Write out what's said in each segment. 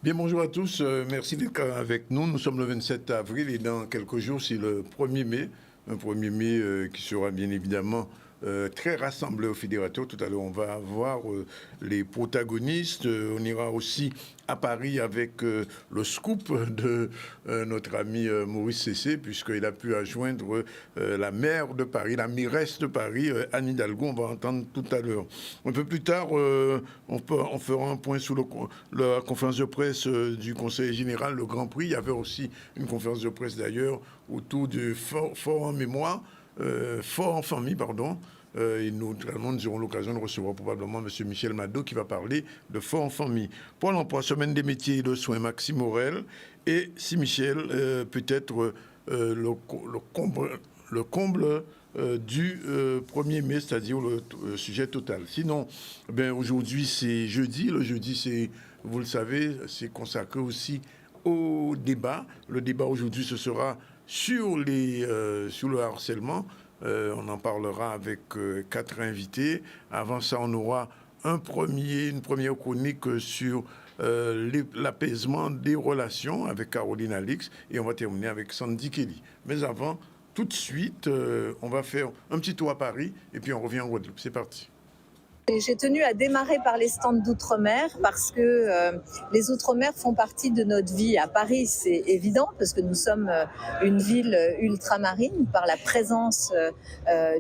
Bien, bonjour à tous. Merci d'être avec nous. Nous sommes le 27 avril et dans quelques jours, c'est le 1er mai. Un 1er mai qui sera bien évidemment très rassemblé au fédérateur. Tout à l'heure, on va voir les protagonistes. On ira aussi à Paris avec le scoop de notre ami Maurice Cessé, puisqu'il a pu joindre la maire de Paris, la mairesse de Paris, Anne Hidalgo. On va entendre tout à l'heure. Un peu plus tard, on fera un point sur la conférence de presse du Conseil général, le Grand Prix. Il y avait aussi une conférence de presse d'ailleurs autour du fort en mémoire, fort en famille, pardon. Et nous aurons l'occasion de recevoir probablement M. Michel Mado qui va parler de fort en famille. Pôle emploi, semaine des métiers et de soins, Maxime Morel. Et si Michel, peut-être le comble du 1er mai, c'est-à-dire le sujet total. Sinon, aujourd'hui c'est jeudi. Le jeudi, c'est, vous le savez, c'est consacré aussi au débat. Le débat aujourd'hui, ce sera sur le harcèlement. On en parlera avec 4 invités. Avant ça, on aura une première chronique sur l'apaisement des relations avec Caroline Alix. Et on va terminer avec Sandy Kelly. Mais avant, tout de suite, on va faire un petit tour à Paris et puis on revient en Guadeloupe. C'est parti. J'ai tenu à démarrer par les stands d'outre-mer parce que les outre-mer font partie de notre vie. À Paris, c'est évident parce que nous sommes une ville ultramarine par la présence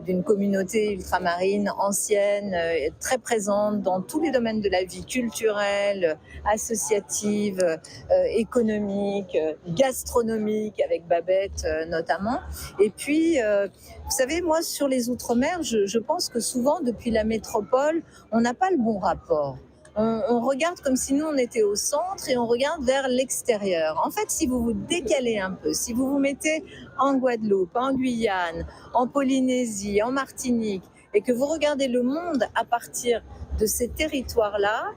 d'une communauté ultramarine ancienne, très présente dans tous les domaines de la vie culturelle, associative, économique, gastronomique, avec Babette notamment. Et puis, vous savez, moi, sur les outre-mer, je pense que souvent, depuis la métropole, on n'a pas le bon rapport. On regarde comme si nous, on était au centre et on regarde vers l'extérieur. En fait, si vous vous décalez un peu, si vous vous mettez en Guadeloupe, en Guyane, en Polynésie, en Martinique, et que vous regardez le monde à partir de ces territoires-là,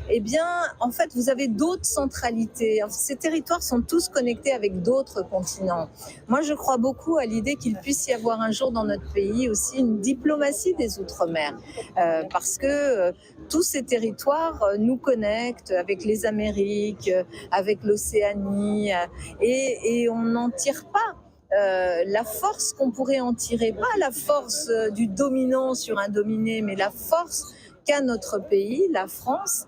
eh bien, en fait, vous avez d'autres centralités. Ces territoires sont tous connectés avec d'autres continents. Moi, je crois beaucoup à l'idée qu'il puisse y avoir un jour dans notre pays aussi une diplomatie des Outre-mer, parce que tous ces territoires nous connectent avec les Amériques, avec l'Océanie, et on n'en tire pas la force qu'on pourrait en tirer, pas la force du dominant sur un dominé, mais la force qu'a notre pays, la France,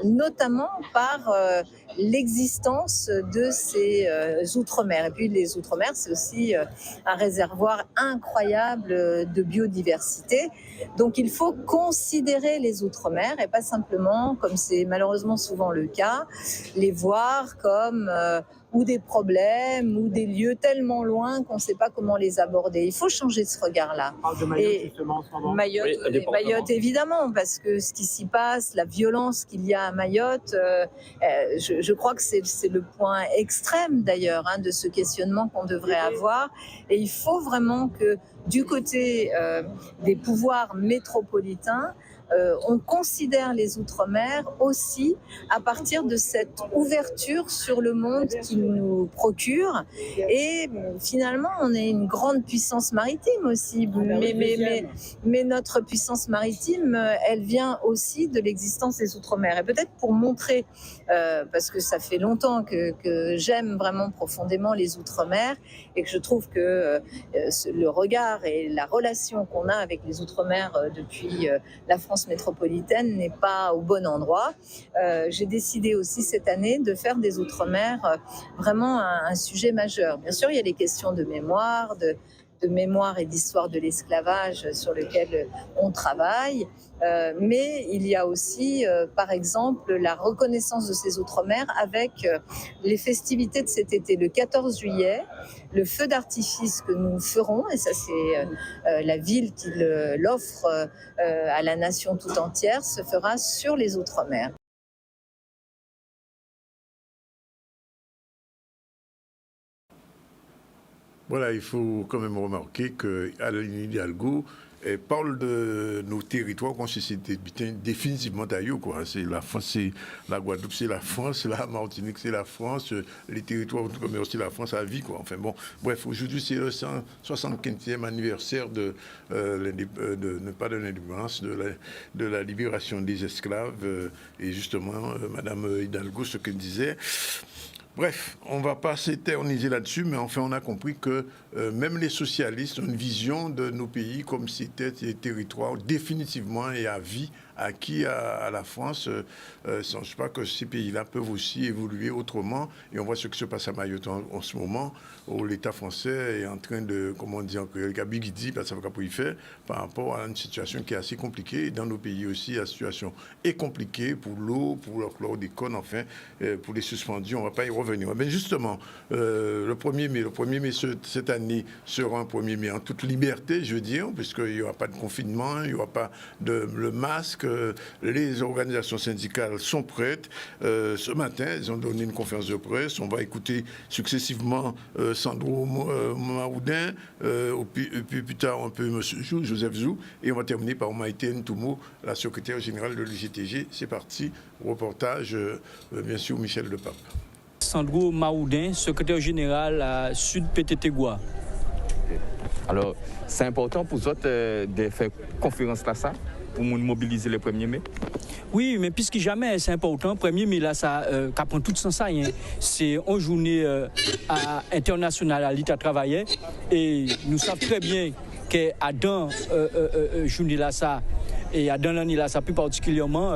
notamment par l'existence de ces outre-mer. Et puis les outre-mer, c'est aussi un réservoir incroyable de biodiversité. Donc il faut considérer les outre-mer et pas simplement, comme c'est malheureusement souvent le cas, les voir comme ou des problèmes, ou des lieux tellement loin qu'on ne sait pas comment les aborder. Il faut changer ce regard-là. On parle de Mayotte justement en ce moment. Mayotte, évidemment, parce que ce qui s'y passe, la violence qu'il y a à Mayotte, je crois que c'est le point extrême d'ailleurs de ce questionnement qu'on devrait avoir. Et il faut vraiment que du côté des pouvoirs métropolitains, on considère les Outre-mer aussi à partir de cette ouverture sur le monde qu'ils nous procurent. Et finalement, on est une grande puissance maritime aussi. Mais notre puissance maritime, elle vient aussi de l'existence des Outre-mer. Et peut-être pour montrer, parce que ça fait longtemps que j'aime vraiment profondément les Outre-mer et que je trouve que le regard et la relation qu'on a avec les Outre-mer depuis la France métropolitaine n'est pas au bon endroit. J'ai décidé aussi cette année de faire des Outre-mer vraiment un sujet majeur. Bien sûr, il y a les questions de mémoire, de mémoire et d'histoire de l'esclavage sur lequel on travaille, mais il y a aussi, par exemple, la reconnaissance de ces Outre-mer avec les festivités de cet été, le 14 juillet, le feu d'artifice que nous ferons, et ça c'est la ville qui l'offre à la nation tout entière, se fera sur les Outre-mer. Voilà, il faut quand même remarquer qu'Aline Hidalgo parle de nos territoires qu'on s'est définitivement d'ailleurs, quoi. C'est la France, c'est la Guadeloupe, c'est la France, la Martinique, c'est la France, les territoires mais aussi la France à vie, quoi. Enfin bon, bref, aujourd'hui c'est le 175e anniversaire pas de l'indépendance, de la libération des esclaves. Et justement, Madame Hidalgo, ce qu'elle disait. Bref, on ne va pas s'éterniser là-dessus, mais enfin, on a compris que même les socialistes ont une vision de nos pays comme si c'était des territoires définitivement et à vie acquis à la France. Je ne pense pas que ces pays-là peuvent aussi évoluer autrement. Et on voit ce qui se passe à Mayotte en ce moment, où l'État français est en train de, comment dire, par rapport à une situation qui est assez compliquée. Et dans nos pays aussi, la situation est compliquée pour l'eau, pour le chlordécone, enfin, pour les suspendus. On ne va pas y revenir. Mais justement, le 1er mai cette année sera un 1er mai en toute liberté, je veux dire, puisqu'il n'y aura pas de confinement, il n'y aura pas le masque. Les organisations syndicales sont prêtes. Ce matin, ils ont donné une conférence de presse. On va écouter successivement Sandro Maoudin, puis plus tard un peu M. Joseph Zou, et on va terminer par Maïté Ntoumo, la secrétaire générale de l'UGTG. C'est parti, reportage, bien sûr, Michel Lepape. Sandro Maoudin, secrétaire général à Sud PTT Goa. Alors, c'est important pour vous de faire conférence là, ça, pour mobiliser le 1er mai? Oui, mais puisque jamais c'est important, 1er mai là, ça prend tout sens ça. Hein. C'est une journée internationale à l'État travaillé et nous savons très bien qu'à dans journée là, ça, et à dans l'année là, ça plus particulièrement,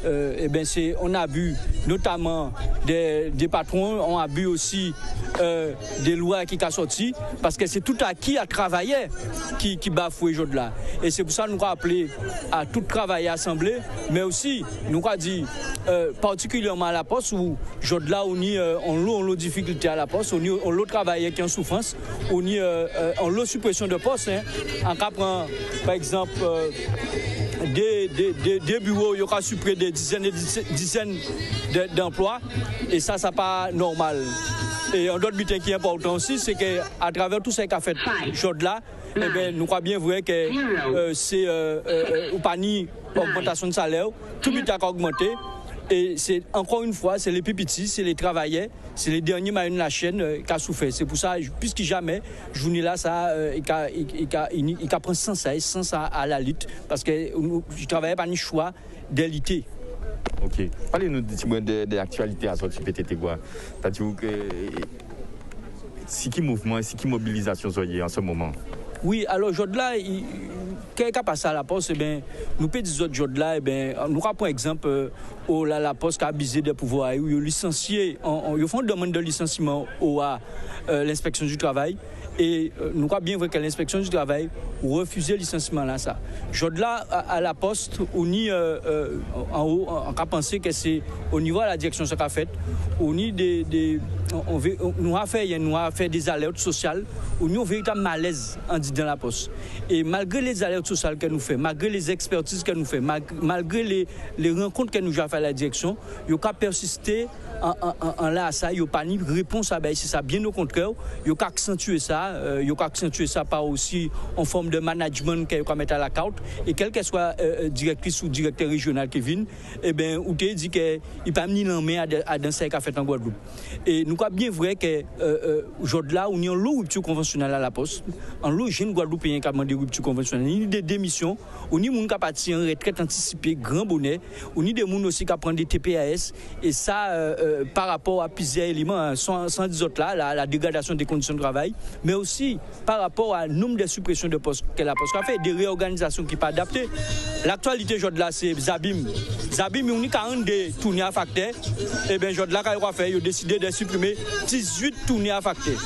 on a vu notamment des patrons, on a vu aussi des lois qui sont sorties, parce que c'est tout acquis à travailler qui bafoue aujourd'hui là. Et c'est pour ça que nous avons appelé à tout travailler assemblé, mais aussi nous avons dit particulièrement à la poste où aujourd'hui là on a une difficulté à la poste, on a travaillé qui est en souffrance, on a suppression de poste, hein, en cas par exemple des bureaux, il y aura supprimé des dizaines d'emplois et ça n'est pas normal. Et un autre but qui est important aussi, c'est qu'à travers tout ce qu'a fait aujourd'hui-là, nous croyons bien vrai que c'est ou pas ni augmentation de salaire, tout but a augmenté. Et c'est encore une fois, c'est les pipiti, c'est les travailleurs, c'est les derniers maillons de la chaîne qui a souffert. C'est pour ça, plus que jamais, journée là, ça, il prend sens à la lutte, parce que je travaillais pas ni choix d'élité. Ok. Parlez-nous de l'actualité à sortir PTT Goa. C'est-à-dire que c'est qui mouvement, c'est qui mobilisation en ce moment? Oui, alors aujourd'hui là, qu'est-ce qui a passé à la poste, nous pouvons dire aujourd'hui là, nous prenons exemple la poste qui a abusé des pouvoirs, ils ont licencié, ils font une demande de licenciement à l'inspection du travail. Et nous croyons bien vrai que l'inspection du travail refusé le licenciement là ça. Aujourd'hui là, à la poste, on y en haut, on a pensé que c'est au niveau de la direction ce qu'a fait, on y nous a fait des alertes sociales, on y a un véritable malaise dans la poste. Et malgré les alertes sociales que nous faisons, malgré les expertises que nous faisons, malgré les rencontres que nous avons fait à la direction, il y a persisté en là ça, il n'y a pas ni réponse à ça, bien au contraire, il y a accentué ça par aussi en forme de management qu'il y a mettre à la carte, et quelle que soit directrice ou directeur régional qui vient, ou te dit qu'il n'y a pas mis la main à dans ce qu'a fait en Guadeloupe. Et nous croyons bien vrai que aujourd'hui là, on y a une rupture conventionnelle à la poste, en lot jeune Guadeloupéen qui a demandé rupture conventionnelle, il y a des démissions, on y a des gens qui partent en retraite anticipée, grand bonnet, on y a des gens aussi qui prennent des TPAS, et ça par rapport à plusieurs éléments, sans dire autres là, la dégradation des conditions de travail, mais aussi par rapport à nombre de suppressions de postes que la poste a fait, des réorganisations qui ne sont pas adaptées. L'actualité aujourd'hui là, c'est Zabim. Zabim, on a un des tournées à facteur, et bien aujourd'hui là, quand il a décidé de supprimer 18 tournées à facteur.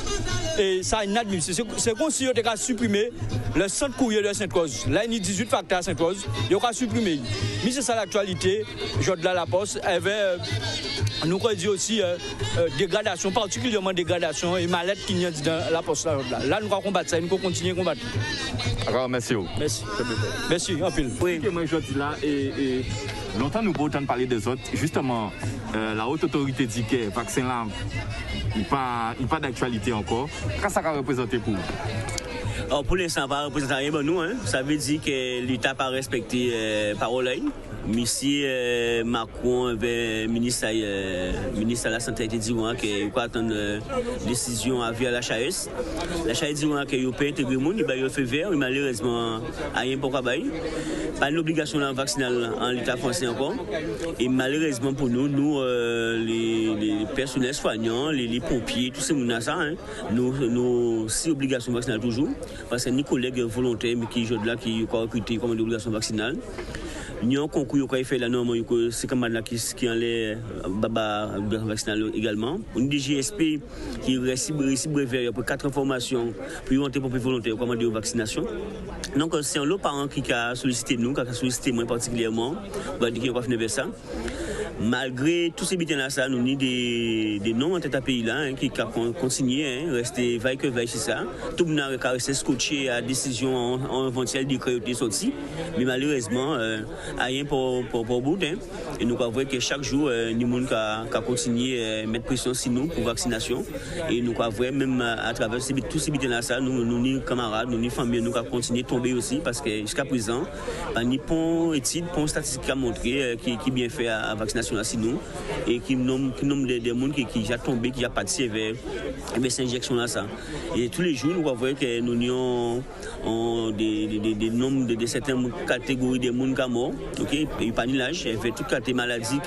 Et ça, il inadmissible. C'est comme si on a supprimé le centre courrier de Sainte-Rose. Là, il y a 18 facteurs à Sainte-Rose, il a supprimé. Mais c'est ça l'actualité. Aujourd'hui là, la poste avait, nous avons dit aussi dégradation, particulièrement dégradation et mal-être qu'il y a dans la poste là. Là, nous allons combattre ça, nous allons continuer à combattre. Alors, merci. Merci. Merci, en pile. Oui. Moi, je dis là, et longtemps nous pouvons parler des autres. Justement, la haute autorité dit que le vaccin là, il n'est pas d'actualité encore. Qu'est-ce que ça va représenter pour vous? Alors pour l'instant, ça ne va représenter rien pour nous. Hein. Ça veut dire que l'État n'a pas respecté parole. Monsieur Macron, le ministre de la Santé, a dit qu'il faut attendre décision à via la HAS. La HAS dit qu'il peut intégrer le monde, il fait vert, malheureusement, rien pour travailler. Pas d'obligation vaccinale en l'État français encore. Et malheureusement pour nous, les personnels soignants, les pompiers, tous ces gens-là, nous, si obligation vaccinale toujours, parce que nos collègues volontaires qui sont là, qui ont recruté comme une obligation vaccinale. Nous avons un concours qui a fait la norme, c'est comme là qui enlève baba vaccinal également. On a des GSP qui récit brevet pour 4 formations pour monter pour les volontaires commander aux vaccinations. Donc c'est un lot parent qui a sollicité nous, qui a sollicité moi particulièrement, pour dire qu'il va finir vers ça. Malgré tous ces bitins-là, nous avons des noms en tête à pays là qui continuent, rester veille que veille, c'est ça. Tout le monde a resté scotché à la décision en éventuelle de créer sortie. Mais malheureusement, rien pour bout. Et nous avons vu que chaque jour, nous avons continué à mettre pression sur nous pour vaccination. Et nous avons vu même à travers tous ces bitins-là, nous camarades, nous familles, nous avons continué à tomber aussi parce que jusqu'à présent, ni pour études, pour statistiques à montrer qui bien fait à vaccination là nous et qui nomme des gens qui a tombé, qui a parti vers ces injections là ça. Et tous les jours nous voyons que nous avons des nombres de certaines catégories de gens qui sont morts, ok, et pas ni l'âge, fait toute catégorie maladie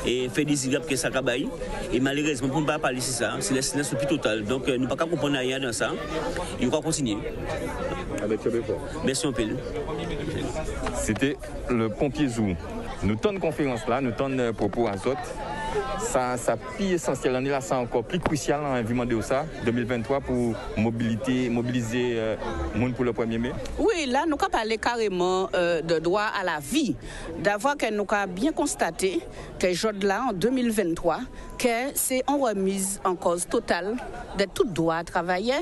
et fait désirable que ça cabaye. Et malheureusement pour ne pas parler de ça, c'est le silence le plus total. Donc nous ne pouvons pas comprendre rien dans ça. Et on va continuer. Avec merci un peu. C'était le pompier Zou. Nous tenons conférence là, nous tenons propos à autres. Ça plus essentiel, l'année là, c'est encore plus crucial en environnement de ça, 2023 pour mobiliser le monde pour le 1er mai. Oui, là, nous avons parlé carrément de droit à la vie. D'avoir que nous avons bien constaté que aujourd'hui là, en 2023, que c'est en remise en cause totale de tout droit à travailler,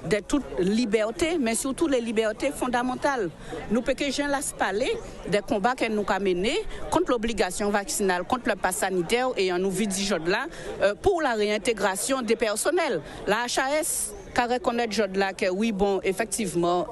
de toute liberté, mais surtout les libertés fondamentales. Nous pouvons parler des combats que nous avons menés contre l'obligation vaccinale, contre le pass sanitaire et en nous vidéo là pour la réintégration des personnels. La HAS qu'à reconnaître là que oui bon effectivement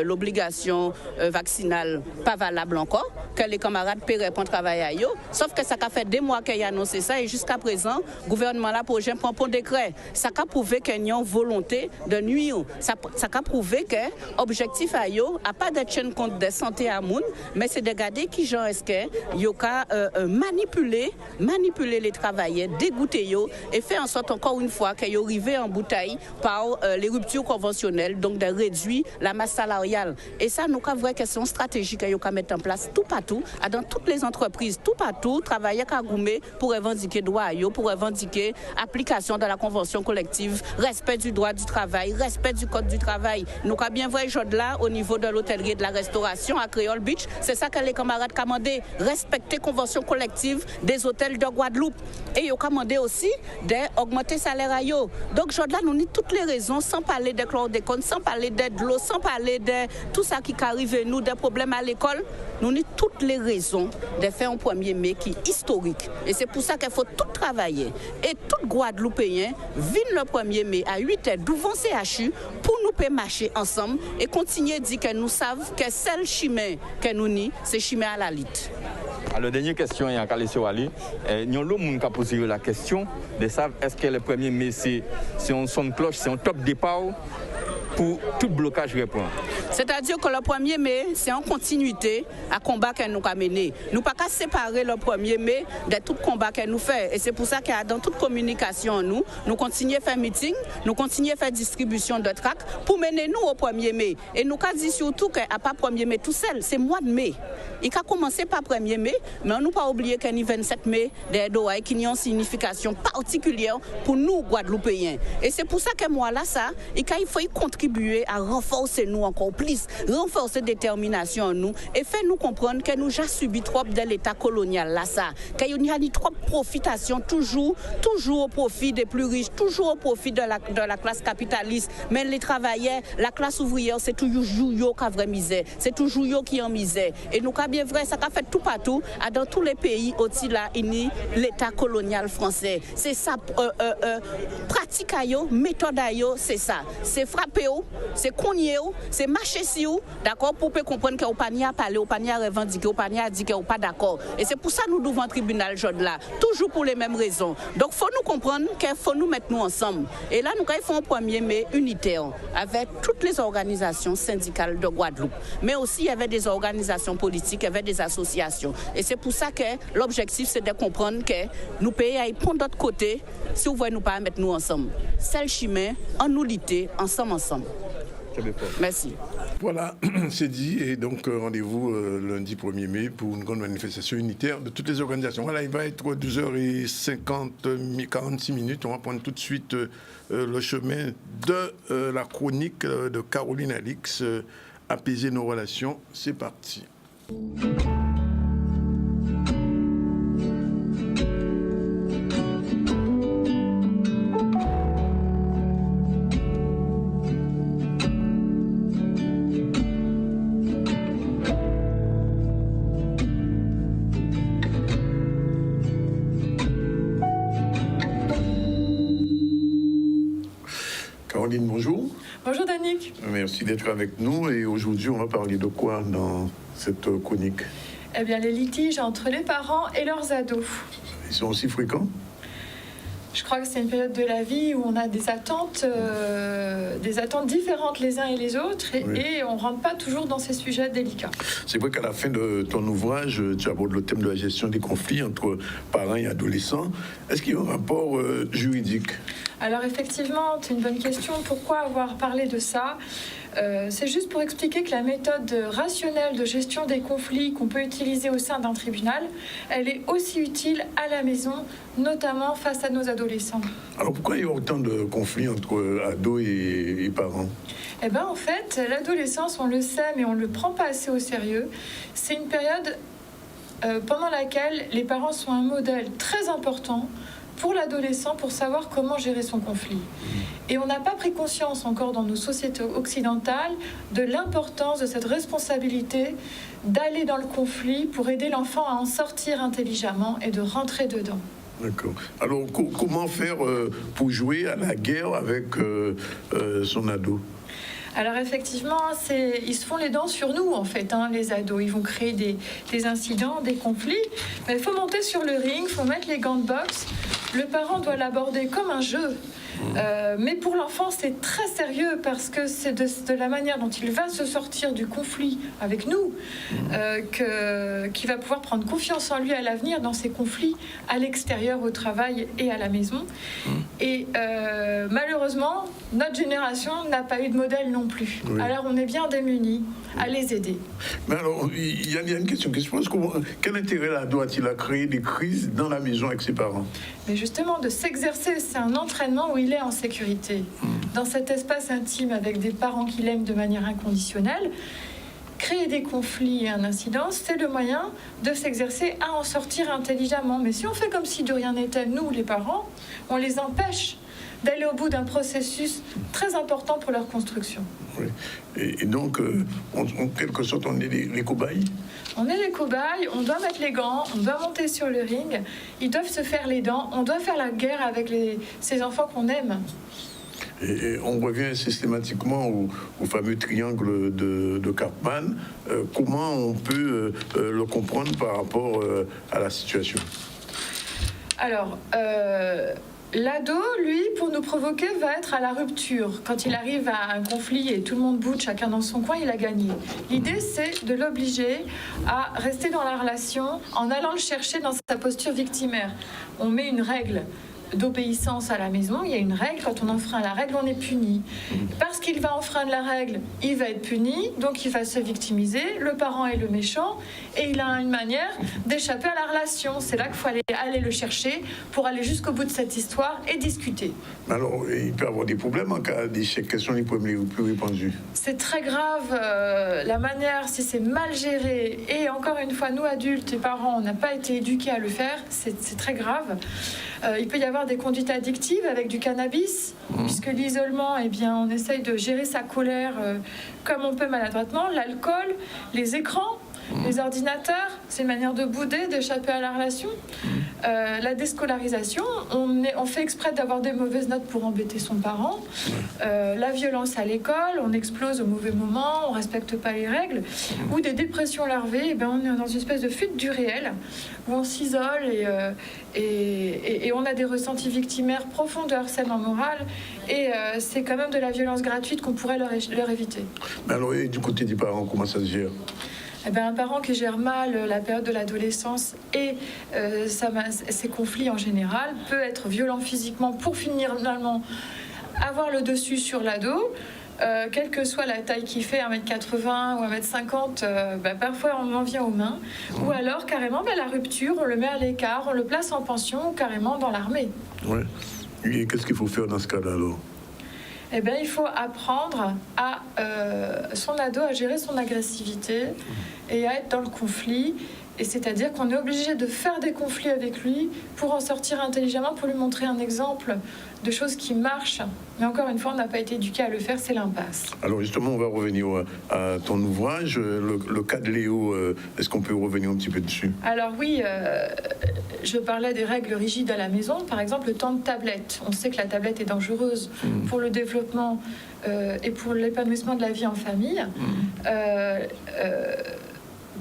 l'obligation vaccinale pas valable encore, que les camarades paieraient pour travailler à eux, sauf que ça a fait 2 mois qu'il a annoncé ça et jusqu'à présent le gouvernement là projet prend pour décret. Ça a prouvé qu'il y a une volonté de nuire. Ça a prouvé que l'objectif à eux n'a pas d'être chaîne compte de santé à monde, mais c'est de regarder qui genre est-ce que yo ka manipuler les travailleurs, dégoûter yo et faire en sorte encore une fois qu'ils arrivent en bouteille par les ruptures conventionnelles, donc de réduire la masse salariale. Et ça, nous avons une question stratégique qu'il faut mettre en place tout partout, dans toutes les entreprises, tout partout, travailler à Goumé pour revendiquer droit, pour revendiquer application de la convention collective, respect du droit du travail, respect du code du travail. Nous avons bien vu aujourd'hui là, au niveau de l'hôtellerie et de la restauration à Creole Beach, c'est ça que les camarades ont demandé, respecter la convention collective des hôtels de Guadeloupe. Et ils ont demandé aussi d'augmenter le salaire à eux. Donc aujourd'hui là, nous avons toutes les raisons, sans parler de chlordécone, sans parler de l'eau, sans parler de tout ça qui arrive à nous, des problèmes à l'école, nous avons toutes les raisons de faire un 1er mai qui est historique. Et c'est pour ça qu'il faut tout travailler. Et tout Guadeloupéen viennent le 1er mai à 8h devant CHU pour nous marcher ensemble et continuer à dire que nous savons que seul chemin que nous avons, c'est chemin à la lutte. Alors, dernière question, il y a un sur Ali. Il y a un monde qui a posé la question de savoir est-ce que le 1er mai, c'est un son de cloche, c'est un top départ pour tout blocage répond. C'est-à-dire que le 1er mai, c'est en continuité à combat que nous avons mené. Nous ne pouvons pas séparer le 1er mai de tout combat que nous faisons. Et c'est pour ça que dans toute communication, nous continuons à faire meeting, nous continuons à faire distribution de tracts pour mener nous au 1er mai. Et nous avons dit surtout qu'à pas 1er mai tout seul, c'est mois de mai. Il a commencé par 1er mai, mais on n'a pas oublié qu'il y a 27 mai des Doha qui ont une signification particulière pour nous, Guadeloupéens. Et c'est pour ça que moi, là, il faut y contribuer à renforcer nous encore plus. plus renforcer détermination en nous et faire nous comprendre que nous avons subi trop de l'état colonial là ça, qu'il y a trop de profitation toujours au profit des plus riches, toujours au profit de la classe capitaliste, mais les travailleurs, la classe ouvrière, c'est toujours eux qui ont vraie misère, c'est toujours eux qui ont misère. Et nous, quand bien vrai, ça a fait tout partout, dans tous les pays, aussi là, l'état colonial français. C'est ça, pratique à eux, méthode à eux, c'est ça. C'est frapper, c'est cogner, c'est marcher sur eux, d'accord, pour comprendre qu'on n'a pas à parler, on n'a pas à revendiquer, on n'a pas à dire qu'on n'est pas d'accord. Et c'est pour ça que nous devons un tribunal là, toujours pour les mêmes raisons. Donc, il faut nous comprendre qu'il faut nous mettre nous ensemble. Et là, nous faisons un 1er mai unitaire avec toutes les organisations syndicales de Guadeloupe. Mais aussi, il y avait des organisations politiques, il y avait des associations. Et c'est pour ça que l'objectif, c'est de comprendre que nous pays à y prendre d'autre côté si vous voulez nous pas mettre nous ensemble. C'est le chemin, en unité, ensemble. Merci. Voilà, c'est dit. Et donc, rendez-vous lundi 1er mai pour une grande manifestation unitaire de toutes les organisations. Voilà, il va être 12h46 minutes. On va prendre tout de suite le chemin de la chronique de Caroline Alix, Apaiser nos relations. C'est parti. Caroline, bonjour. Bonjour Danick. Merci d'être avec nous. Et aujourd'hui, on va parler de quoi dans cette chronique? Eh bien, les litiges entre les parents et leurs ados. Ils sont aussi fréquents? Je crois que c'est une période de la vie où on a des attentes différentes les uns et les autres et on ne rentre pas toujours dans ces sujets délicats. C'est vrai qu'à la fin de ton ouvrage, tu abordes le thème de la gestion des conflits entre parents et adolescents. Est-ce qu'il y a un rapport juridique? Alors effectivement, c'est une bonne question. Pourquoi avoir parlé de ça ? C'est juste pour expliquer que la méthode rationnelle de gestion des conflits qu'on peut utiliser au sein d'un tribunal, elle est aussi utile à la maison, notamment face à nos adolescents. Alors pourquoi il y a autant de conflits entre ados et parents ? Eh bien en fait, l'adolescence, on le sait, mais on ne le prend pas assez au sérieux. C'est une période pendant laquelle les parents sont un modèle très important pour l'adolescent pour savoir comment gérer son conflit. Et on n'a pas pris conscience encore dans nos sociétés occidentales de l'importance de cette responsabilité d'aller dans le conflit pour aider l'enfant à en sortir intelligemment et de rentrer dedans. D'accord. Alors, comment faire pour jouer à la guerre avec son ado ? Alors effectivement, ils se font les dents sur nous en fait, les ados. Ils vont créer des incidents, des conflits. Mais il faut monter sur le ring, il faut mettre les gants de boxe. Le parent doit l'aborder comme un jeu. Mais pour l'enfant, c'est très sérieux parce que c'est de la manière dont il va se sortir du conflit avec nous qu'il va pouvoir prendre confiance en lui à l'avenir dans ses conflits à l'extérieur, au travail et à la maison. Et malheureusement, notre génération n'a pas eu de modèle non plus. Oui. Alors on est bien démunis à les aider. Mais alors, il y a une question qui se pose. Quel intérêt l'ado a-t-il à créer des crises dans la maison avec ses parents ? Mais justement, de s'exercer, c'est un entraînement où il est en sécurité. Dans cet espace intime avec des parents qui l'aiment de manière inconditionnelle, créer des conflits et un incident, c'est le moyen de s'exercer à en sortir intelligemment. Mais si on fait comme si de rien n'était, nous, les parents, on les empêche d'aller au bout d'un processus très important pour leur construction. Oui. Et donc, en quelque sorte, on est les cobayes ? On est les cobayes, on doit mettre les gants, on doit monter sur le ring, ils doivent se faire les dents, on doit faire la guerre avec ces enfants qu'on aime. Et on revient systématiquement au fameux triangle de Karpman. Comment on peut le comprendre par rapport à la situation ? Alors, l'ado, lui, pour nous provoquer, va être à la rupture. Quand il arrive à un conflit et tout le monde boude, chacun dans son coin, il a gagné. L'idée, c'est de l'obliger à rester dans la relation en allant le chercher dans sa posture victimaire. On met une règle d'obéissance à la maison, il y a une règle. Quand on enfreint la règle, on est puni. Parce qu'il va enfreindre la règle, il va être puni, donc il va se victimiser. Le parent est le méchant et il a une manière d'échapper à la relation. C'est là qu'il faut aller le chercher pour aller jusqu'au bout de cette histoire et discuter. Alors, il peut y avoir des problèmes en cas d'échec. Quels sont les problèmes les plus répandus? C'est très grave, la manière, si c'est mal géré, et encore une fois, nous adultes et parents, on n'a pas été éduqués à le faire, c'est très grave. Il peut y avoir des conduites addictives avec du cannabis, puisque l'isolement, eh bien, on essaye de gérer sa colère comme on peut maladroitement. L'alcool, les écrans, les ordinateurs, c'est une manière de bouder, d'échapper à la relation. La déscolarisation, on fait exprès d'avoir des mauvaises notes pour embêter son parent. La violence à l'école, on explose au mauvais moment, on ne respecte pas les règles. Ou des dépressions larvées, eh bien, on est dans une espèce de fuite du réel, où on s'isole et on a des ressentis victimaires profonds de harcèlement moral. Et c'est quand même de la violence gratuite qu'on pourrait leur éviter. Mais alors, et du côté des parents, comment ça se gère? Eh bien, un parent qui gère mal la période de l'adolescence et ses conflits en général peut être violent physiquement pour finalement avoir le dessus sur l'ado. Quelle que soit la taille qu'il fait, 1m80 ou 1m50, parfois on en vient aux mains. Ou alors, carrément, la rupture, on le met à l'écart, on le place en pension ou carrément dans l'armée. Ouais. Et qu'est-ce qu'il faut faire dans ce cas-là, alors? Eh bien, il faut apprendre à son ado à gérer son agressivité et à être dans le conflit. Et c'est-à-dire qu'on est obligé de faire des conflits avec lui pour en sortir intelligemment, pour lui montrer un exemple de choses qui marchent. Mais encore une fois, on n'a pas été éduqué à le faire, c'est l'impasse. Alors justement, on va revenir à ton ouvrage, le cas de Léo. Est-ce qu'on peut revenir un petit peu dessus? Alors oui, je parlais des règles rigides à la maison. Par exemple, le temps de tablette. On sait que la tablette est dangereuse pour le développement et pour l'épanouissement de la vie en famille.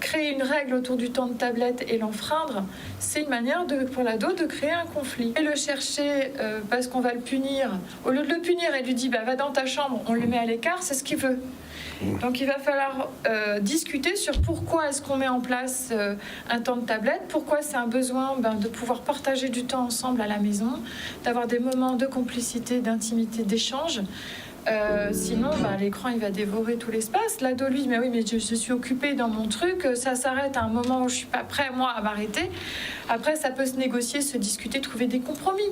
Créer une règle autour du temps de tablette et l'enfreindre, c'est une manière pour l'ado de créer un conflit. Et le chercher parce qu'on va le punir, au lieu de le punir et lui dire va dans ta chambre, on le met à l'écart, c'est ce qu'il veut. Donc il va falloir discuter sur pourquoi est-ce qu'on met en place un temps de tablette, pourquoi c'est un besoin de pouvoir partager du temps ensemble à la maison, d'avoir des moments de complicité, d'intimité, d'échange. Sinon, l'écran il va dévorer tout l'espace. L'ado lui, mais oui, mais je suis occupée dans mon truc. Ça s'arrête à un moment où je suis pas prêt moi à m'arrêter. Après, ça peut se négocier, se discuter, trouver des compromis.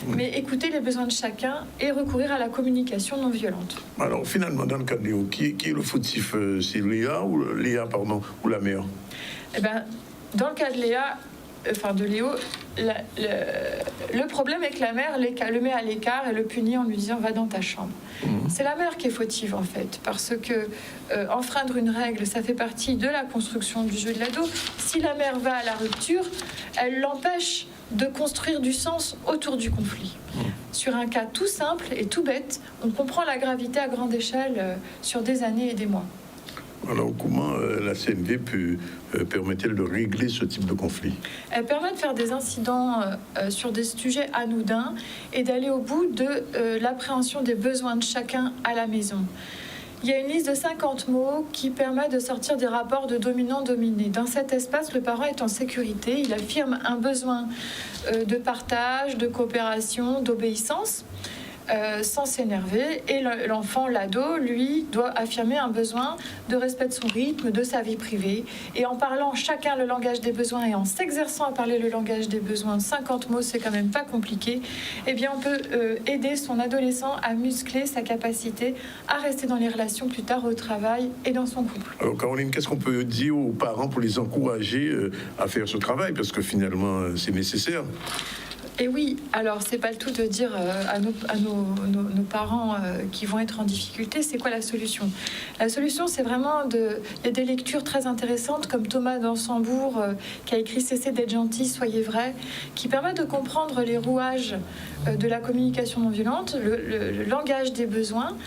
Mais écouter les besoins de chacun et recourir à la communication non violente. Alors finalement, dans le cas de Léo, qui est le fautif? C'est Léa ou la mère? Eh ben, dans le cas de Léo, le problème est que la mère le met à l'écart et le punit en lui disant va dans ta chambre. C'est la mère qui est fautive en fait, parce que enfreindre une règle, ça fait partie de la construction du jeu de l'ado. Si la mère va à la rupture, elle l'empêche de construire du sens autour du conflit. Sur un cas tout simple et tout bête, on comprend la gravité à grande échelle sur des années et des mois. Alors, comment la CNV permet-elle de régler ce type de conflit? Elle permet de faire des incidents sur des sujets anodins et d'aller au bout de l'appréhension des besoins de chacun à la maison. Il y a une liste de 50 mots qui permet de sortir des rapports de dominant-dominé. Dans cet espace, le parent est en sécurité. Il affirme un besoin de partage, de coopération, d'obéissance. Sans s'énerver, et l'enfant, l'ado, lui, doit affirmer un besoin de respect de son rythme, de sa vie privée, et en parlant chacun le langage des besoins et en s'exerçant à parler le langage des besoins, 50 mots, c'est quand même pas compliqué, eh bien on peut aider son adolescent à muscler sa capacité à rester dans les relations plus tard au travail et dans son couple. Alors Caroline, qu'est-ce qu'on peut dire aux parents pour les encourager à faire ce travail, parce que finalement c'est nécessaire? Et oui, alors c'est pas le tout de dire à nos parents qui vont être en difficulté, c'est quoi la solution? La solution, c'est vraiment il y a des lectures très intéressantes comme Thomas d'Ansembourg qui a écrit Cessez d'être gentil, soyez vrai, qui permettent de comprendre les rouages de la communication non violente, le langage des besoins.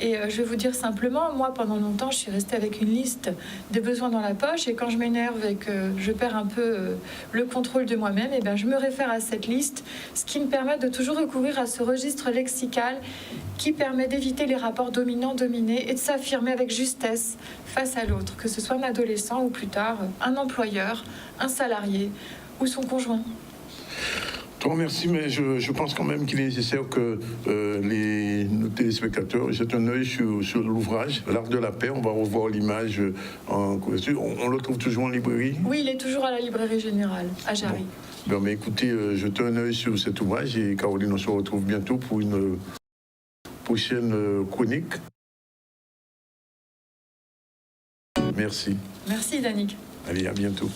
Et je vais vous dire simplement, moi pendant longtemps, je suis restée avec une liste des besoins dans la poche, et quand je m'énerve et que je perds un peu le contrôle de moi-même, et bien je me réfère à cette liste, ce qui me permet de toujours recourir à ce registre lexical qui permet d'éviter les rapports dominant-dominé et de s'affirmer avec justesse face à l'autre, que ce soit un adolescent ou plus tard un employeur, un salarié ou son conjoint. Grand merci, mais je pense quand même qu'il est nécessaire que nos téléspectateurs jettent un œil sur l'ouvrage, L'Art de la paix. On va revoir l'image en couverture. On le trouve toujours en librairie? Oui, il est toujours à la librairie générale, à Jarry. Bon, mais écoutez, jetez un œil sur cet ouvrage et Caroline, on se retrouve bientôt pour une prochaine chronique. Merci. Merci, Danick. Allez, à bientôt.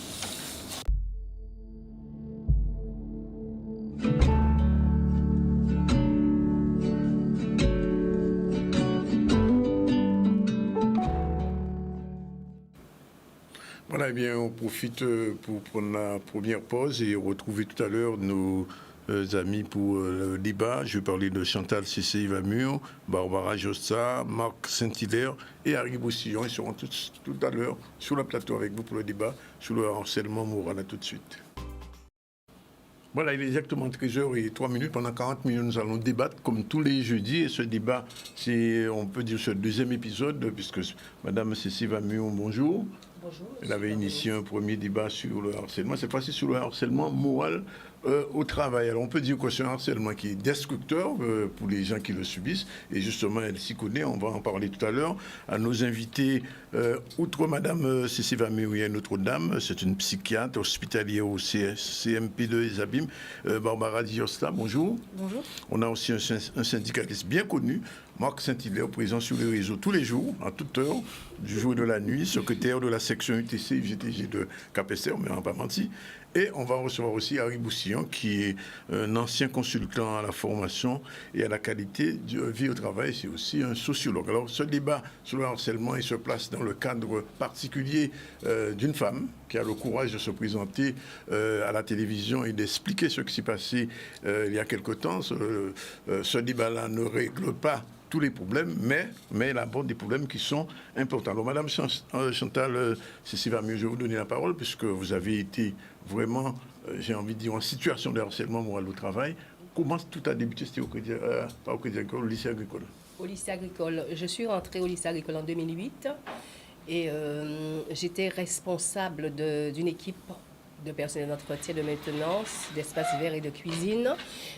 Voilà, eh bien, on profite pour prendre la première pause et retrouver tout à l'heure nos amis pour le débat. Je vais parler de Chantal Cissé-Ivamur, Barbara Jossa, Marc Saint-Hilaire et Harry Boussillon. Ils seront tous tout à l'heure sur le plateau avec vous pour le débat sur le harcèlement moral. À tout de suite. Voilà, il est exactement 13h03. Pendant 40 minutes, nous allons débattre comme tous les jeudis. Et ce débat, c'est, on peut dire, ce deuxième épisode, puisque Mme Cissé-Ivamur, bonjour. Bonjour. Elle avait initié un premier débat sur le harcèlement. Cette fois-ci, sur le harcèlement moral au travail. Alors, on peut dire que c'est un harcèlement qui est destructeur pour les gens qui le subissent. Et justement, elle s'y connaît. On va en parler tout à l'heure. À nos invités, outre Mme Cissé-Ivamur, il y a une autre dame. C'est une psychiatre hospitalière au CMP de Ezabim, Barbara Jossa. Bonjour. Bonjour. On a aussi un syndicaliste bien connu, Marc Saint-Hilaire, présent sur les réseaux tous les jours, à toute heure, du jour et de la nuit, secrétaire de la section UTC IFGTG de Cap-Esser, mais on n'a pas menti. Et on va recevoir aussi Harry Boussillon, qui est un ancien consultant à la formation et à la qualité de vie au travail. C'est aussi un sociologue. Alors, ce débat sur le harcèlement, il se place dans le cadre particulier d'une femme qui a le courage de se présenter à la télévision et d'expliquer ce qui s'est passé il y a quelque temps. Ce débat-là ne règle pas tous les problèmes, mais elle aborde des problèmes qui sont importants. Alors, Madame Chantal Cissé-Ivamur, je vais vous donner la parole, puisque vous avez été vraiment, j'ai envie de dire, en situation de harcèlement moral au travail. Comment tout a débuté? C'était au Crédit Agricole, au lycée agricole? Au lycée agricole. Je suis rentrée au lycée agricole en 2008 et j'étais responsable d'une équipe de personnel d'entretien, de maintenance, d'espaces verts et de cuisine,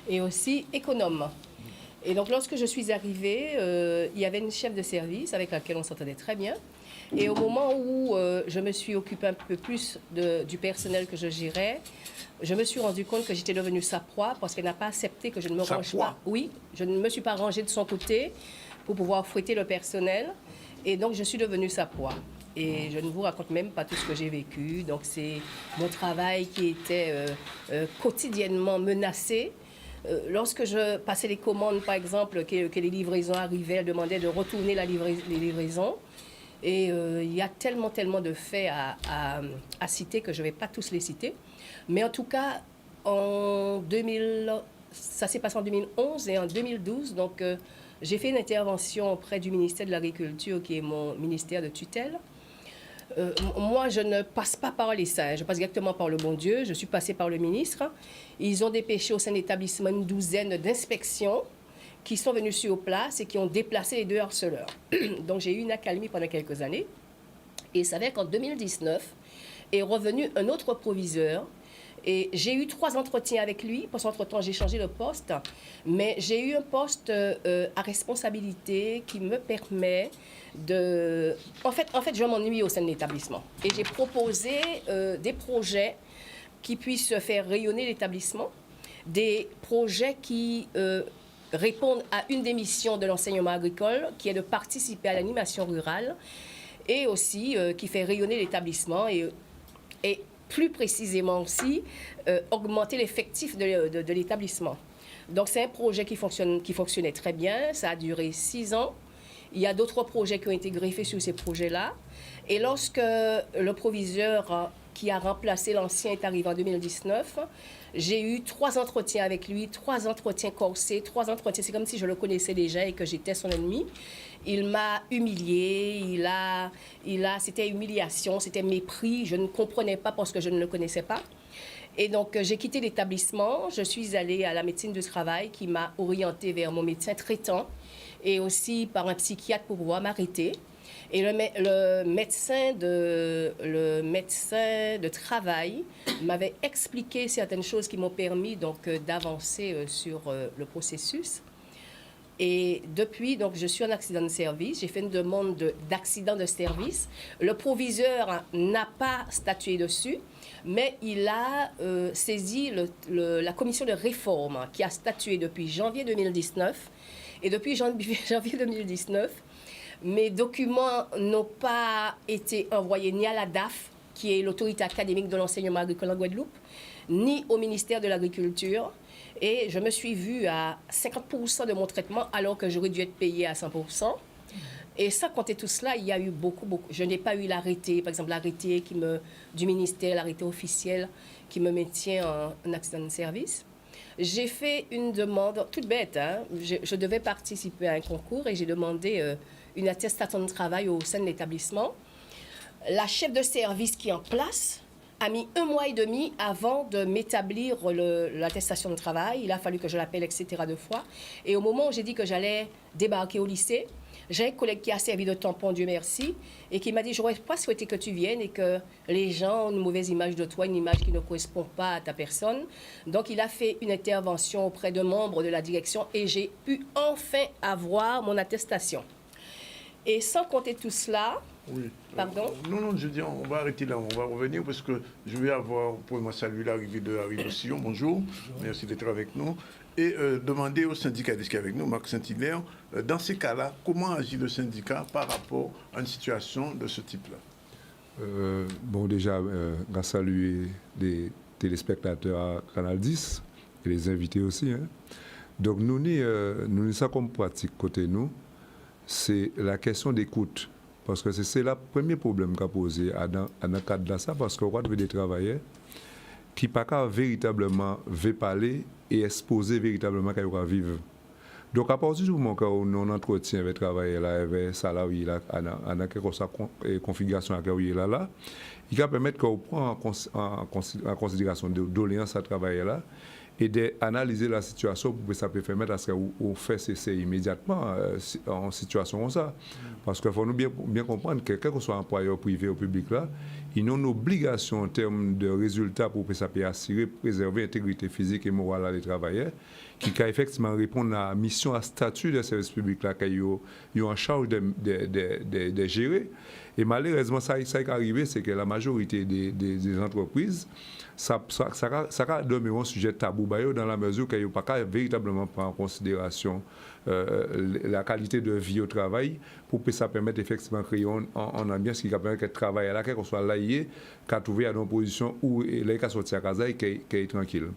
et aussi économe. Et donc, lorsque je suis arrivée, il y avait une chef de service avec laquelle on s'entendait très bien. Et au moment où je me suis occupée un peu plus du personnel que je gérais, je me suis rendu compte que j'étais devenue sa proie parce qu'elle n'a pas accepté que je ne me range pas. Oui, je ne me suis pas rangée de son côté pour pouvoir fouetter le personnel. Et donc, je suis devenue sa proie. Et je ne vous raconte même pas tout ce que j'ai vécu. Donc, c'est mon travail qui était quotidiennement menacé. Lorsque je passais les commandes, par exemple, que les livraisons arrivaient, elle demandait de retourner les livraisons. Et il y a tellement de faits à citer que je ne vais pas tous les citer. Mais en tout cas, ça s'est passé en 2011 et en 2012. Donc, j'ai fait une intervention auprès du ministère de l'Agriculture, qui est mon ministère de tutelle. Moi, je ne passe pas par les saints, je passe directement par le bon Dieu. Je suis passée par le ministre. Ils ont dépêché au sein de l'établissement une douzaine d'inspections qui sont venues sur place et qui ont déplacé les 2 harceleurs. Donc, j'ai eu une accalmie pendant quelques années. Et il s'avère qu'en 2019 est revenu un autre proviseur. Et j'ai eu 3 entretiens avec lui, parce qu'entre-temps, j'ai changé de poste. Mais j'ai eu un poste à responsabilité qui me permet de... En fait, je m'ennuie au sein de l'établissement. Et j'ai proposé des projets qui puissent faire rayonner l'établissement, des projets qui répondent à une des missions de l'enseignement agricole, qui est de participer à l'animation rurale, et aussi qui fait rayonner l'établissement et plus précisément aussi, augmenter l'effectif de l'établissement. Donc, c'est un projet qui fonctionnait très bien. Ça a duré 6 ans. Il y a d'autres projets qui ont été greffés sur ces projets-là. Et lorsque le proviseur qui a remplacé l'ancien est arrivé en 2019, j'ai eu 3 entretiens avec lui, 3 entretiens corsés, 3 entretiens. C'est comme si je le connaissais déjà et que j'étais son ennemi. Il m'a humiliée, c'était humiliation, c'était mépris. Je ne comprenais pas parce que je ne le connaissais pas. Et donc, j'ai quitté l'établissement. Je suis allée à la médecine du travail qui m'a orientée vers mon médecin traitant et aussi par un psychiatre pour pouvoir m'arrêter. Et le médecin de travail m'avait expliqué certaines choses qui m'ont permis donc d'avancer sur le processus. Et depuis, donc, je suis en accident de service. J'ai fait une demande d'accident de service. Le proviseur n'a pas statué dessus, mais il a saisi la commission de réforme qui a statué depuis janvier 2019. Et depuis janvier 2019, mes documents n'ont pas été envoyés ni à la DAF, qui est l'autorité académique de l'enseignement agricole en Guadeloupe, ni au ministère de l'Agriculture. Et je me suis vue à 50% de mon traitement alors que j'aurais dû être payée à 100%. Et sans compter tout cela, il y a eu beaucoup. Je n'ai pas eu l'arrêté, par exemple l'arrêté du ministère, l'arrêté officiel qui me maintient en accident de service. J'ai fait une demande toute bête. Hein. Je devais participer à un concours et j'ai demandé une attestation de travail au sein de l'établissement. La chef de service qui est en place a mis 1 mois et demi avant de m'établir l'attestation de travail. Il a fallu que je l'appelle, etc. 2 fois. Et au moment où j'ai dit que j'allais débarquer au lycée, j'ai un collègue qui a servi de tampon, Dieu merci, et qui m'a dit « J'aurais pas souhaité que tu viennes et que les gens ont une mauvaise image de toi, une image qui ne correspond pas à ta personne. » Donc, il a fait une intervention auprès de membres de la direction et j'ai pu enfin avoir mon attestation. Et sans compter tout cela... Oui. Pardon? Non, je dis, on va arrêter là, on va revenir parce que je vais avoir, pour moi, saluer l'arrivée de Harry Roussillon. Bonjour, merci d'être avec nous. Et demander au syndicaliste qui est avec nous, Marc Saint-Hilaire, dans ces cas-là, comment agit le syndicat par rapport à une situation de ce type-là? Bon, déjà, grâce à saluer les téléspectateurs à Canal 10 et les invités aussi. Hein. Donc, nous ça comme pratique côté nous, c'est la question d'écoute. Parce que c'est le premier problème qu'a posé dans le cadre de ça, parce qu'on veut des travailleurs qui ne peuvent véritablement parler et exposer véritablement qu'ils vont vivre. Donc, à partir du moment où on entretient avec les travailleurs, avec les salariés, avec la configuration là, il va permettre qu'on prenne en considération les doléances à travailler là et d'analyser la situation pour que ça peut permettre à ce qu'on fasse cesser immédiatement en situation comme ça. Parce qu'il faut nous bien comprendre que quel que soit employeur privé ou public là, ils ont une obligation en termes de résultats pour que ça puisse assurer, préserver l'intégrité physique et morale des travailleurs, qui peut effectivement répondre à la mission, à statut de service public là qu'ils ont en charge de gérer. Et malheureusement, ça qui est arrivé, c'est que la majorité des entreprises, ça demeure un sujet tabou dans la mesure qu'ils n'ont pas véritablement prendre en considération la qualité de vie au travail pour que ça permette effectivement de créer une ambiance qui permet que le travail là, qu'on soit laïé, qu'à trouver à une position où les cas sortir à casa et qui est tranquille.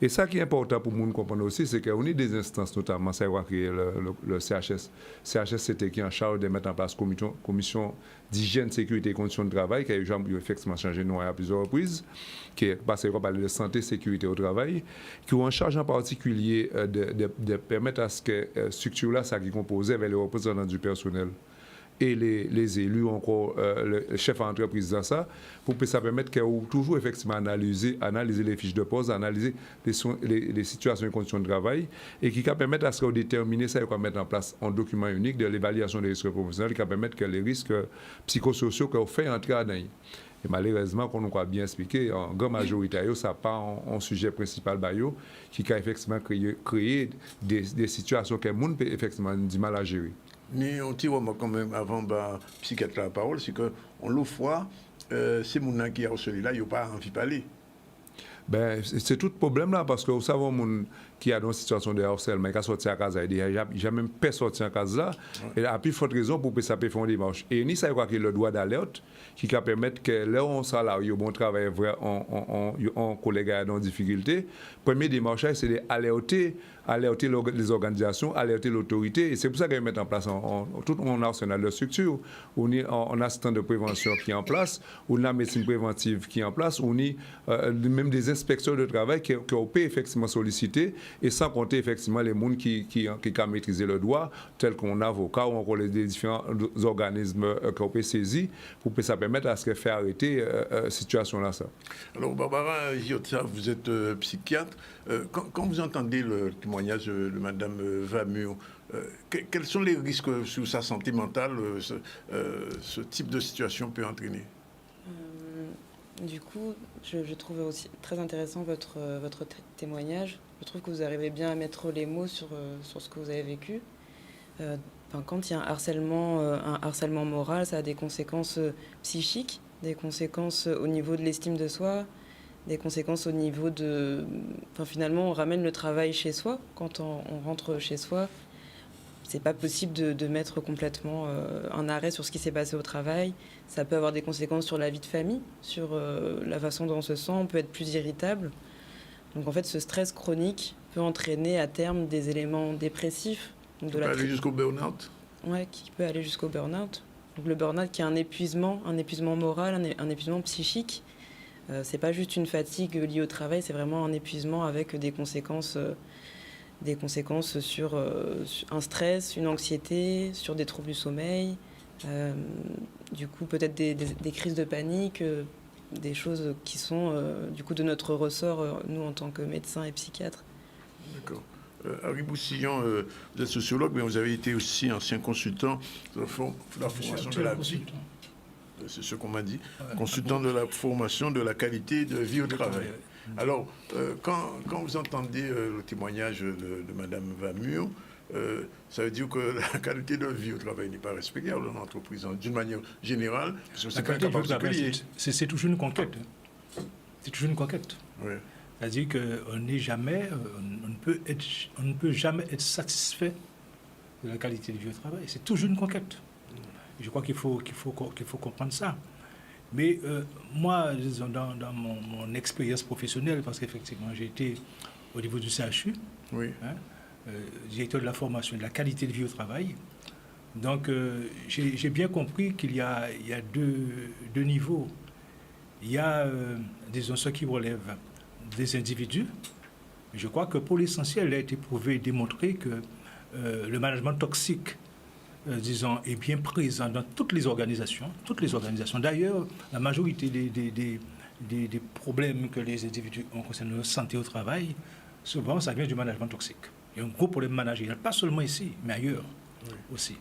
Et ça qui est important pour nous comprendre aussi, c'est qu'on a des instances, notamment ça va créer le CHSCT qui est en charge de mettre en place commission d'hygiène, sécurité et conditions de travail, qui a effectivement changé de nom à plusieurs reprises, qui est passé par de santé, sécurité au travail, qui ont en charge en particulier de permettre à ce que structure-là, ça qui composait avec les représentants du personnel et les élus, encore le chef d'entreprise dans ça, pour que ça permette qu'on toujours effectivement analyser les fiches de poste, analyser les situations et conditions de travail, et qui permettent à ce qu'on détermine ça et qu'on mette en place un document unique de l'évaluation des risques professionnels, qui permettre que les risques psychosociaux qu'on fait entrer à Et malheureusement, comme on a bien expliqué, en grande majorité, ça part en sujet principal qui a effectivement créé des situations que le monde peut effectivement du mal à gérer. Mais on tire quand même avant psychiatre la parole, c'est qu'on l'offre, ces gens qui ont celui-là, ils n'ont pas envie de parler. Ben, c'est tout le problème là, parce que vous savez, les qui a dans une situation de harcèlement, qui a sorti à casa, il n'y a même pas sorti à casa, et à plus forte raison pour que ça puisse faire une démarche. Et ni ça, il y a le droit d'alerte qui va permettre que là où on salarié, bon travail, on collègue en difficulté, première démarche, c'est d'alerter les organisations, alerter l'autorité. Et c'est pour ça qu'ils mettent en place tout un arsenal de structures. On a un assistant de prévention qui est en place, on a la médecine préventive qui est en place, on a même des inspecteurs de travail qui peut effectivement solliciter, et sans compter effectivement les gens qui ont maîtrisé le droit, tels qu'on a avocat ou encore les différents organismes qu'on peut saisir pour que ça permette à ce que faire arrêter cette situation-là. Alors, Barbara Giotza, vous êtes psychiatre. Quand vous entendez le témoignage de Mme Vamur, quels sont les risques sur sa santé mentale ce type de situation peut entraîner? Du coup, je trouve aussi très intéressant votre témoignage. Je trouve que vous arrivez bien à mettre les mots sur ce que vous avez vécu. Quand il y a un harcèlement moral, ça a des conséquences psychiques, des conséquences au niveau de l'estime de soi, des conséquences au niveau de... finalement, on ramène le travail chez soi. Quand on rentre chez soi, c'est pas possible de mettre complètement un arrêt sur ce qui s'est passé au travail. Ça peut avoir des conséquences sur la vie de famille, sur la façon dont on se sent, on peut être plus irritable. Donc en fait, ce stress chronique peut entraîner à terme des éléments dépressifs. Donc peut aller jusqu'au burn-out? Oui, qui peut aller jusqu'au burn-out. Donc le burn-out qui est un épuisement moral, un épuisement psychique. C'est pas juste une fatigue liée au travail, c'est vraiment un épuisement avec des conséquences sur un stress, une anxiété, sur des troubles du sommeil, du coup peut-être des crises de panique, des choses qui sont du coup de notre ressort, nous en tant que médecins et psychiatres. D'accord. Harry Boussillon, vous êtes sociologue, mais vous avez été aussi ancien consultant de la formation de la vie. C'est ce qu'on m'a dit. Consultant de la formation de la qualité de vie au travail. Alors, quand vous entendez le témoignage de Mme Vamur, ça veut dire que la qualité de vie au travail n'est pas respectée dans l'entreprise d'une manière générale. La qualité de vie au travail, c'est toujours une conquête. C'est toujours une conquête. Oui. C'est-à-dire qu'on n'est jamais, on ne peut jamais être satisfait de la qualité de vie au travail. C'est toujours une conquête. Je crois qu'il faut comprendre ça. Mais moi, disons, dans mon expérience professionnelle, parce qu'effectivement, j'ai été au niveau du CHU, oui. Directeur de la formation et de la qualité de vie au travail. Donc, j'ai bien compris qu'il y a deux niveaux. Il y a, disons, ce qui relève des individus. Je crois que pour l'essentiel, il a été prouvé et démontré que le management toxique, disons, est bien présent dans toutes les organisations. D'ailleurs, la majorité des problèmes que les individus ont concernant leur santé au travail, souvent, ça vient du management toxique. Il y a un gros problème managérial, pas seulement ici, mais ailleurs aussi.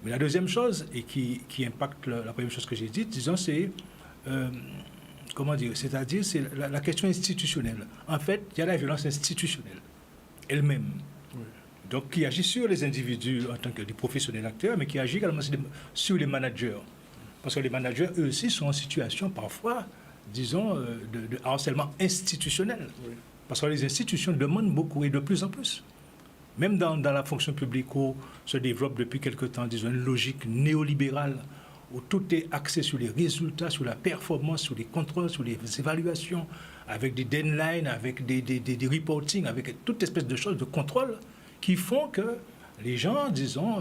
Mais la deuxième chose, et qui impacte la première chose que j'ai dite, disons, c'est... comment dire, c'est-à-dire c'est la question institutionnelle. En fait, il y a la violence institutionnelle elle-même, donc qui agit sur les individus en tant que des professionnels acteurs, mais qui agit également sur les managers. Parce que les managers, eux aussi, sont en situation parfois, disons, de harcèlement institutionnel. Oui. Parce que les institutions demandent beaucoup et de plus en plus. Même dans la fonction publique où se développe depuis quelque temps, disons, une logique néolibérale, où tout est axé sur les résultats, sur la performance, sur les contrôles, sur les évaluations, avec des deadlines, avec des reporting, avec toute espèce de choses de contrôle qui font que les gens, disons,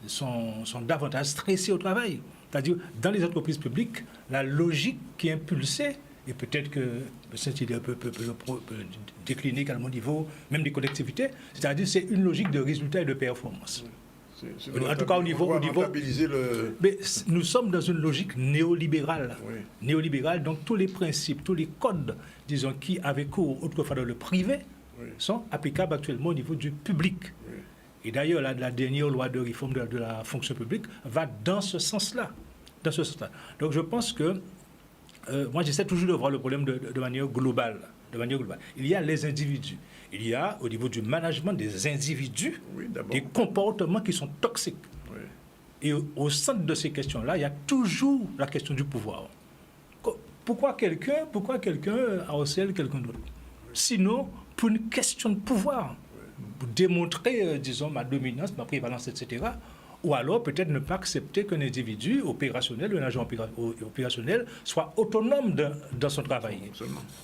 sont davantage stressés au travail. C'est-à-dire, dans les entreprises publiques, la logique qui est impulsée, et peut-être que cette idée peut décliner également au niveau même des collectivités, c'est-à-dire c'est une logique de résultats et de performance. En tout cas, au niveau mais nous sommes dans une logique néolibérale. Oui. Néolibérale, donc tous les principes, tous les codes, disons, qui avaient cours autrefois dans le privé, sont applicables actuellement au niveau du public. Oui. Et d'ailleurs, la dernière loi de réforme de la fonction publique va dans ce sens-là. Donc je pense que moi, j'essaie toujours de voir le problème de manière globale. Il y a les individus. Il y a, au niveau du management des individus, des comportements qui sont toxiques. Oui. Et au centre de ces questions-là, il y a toujours la question du pouvoir. Pourquoi quelqu'un harcèle quelqu'un d'autre? Sinon, pour une question de pouvoir, pour démontrer, disons, ma dominance, ma prévalence, etc., ou alors peut-être ne pas accepter qu'un individu opérationnel, un agent opérationnel, soit autonome dans son travail.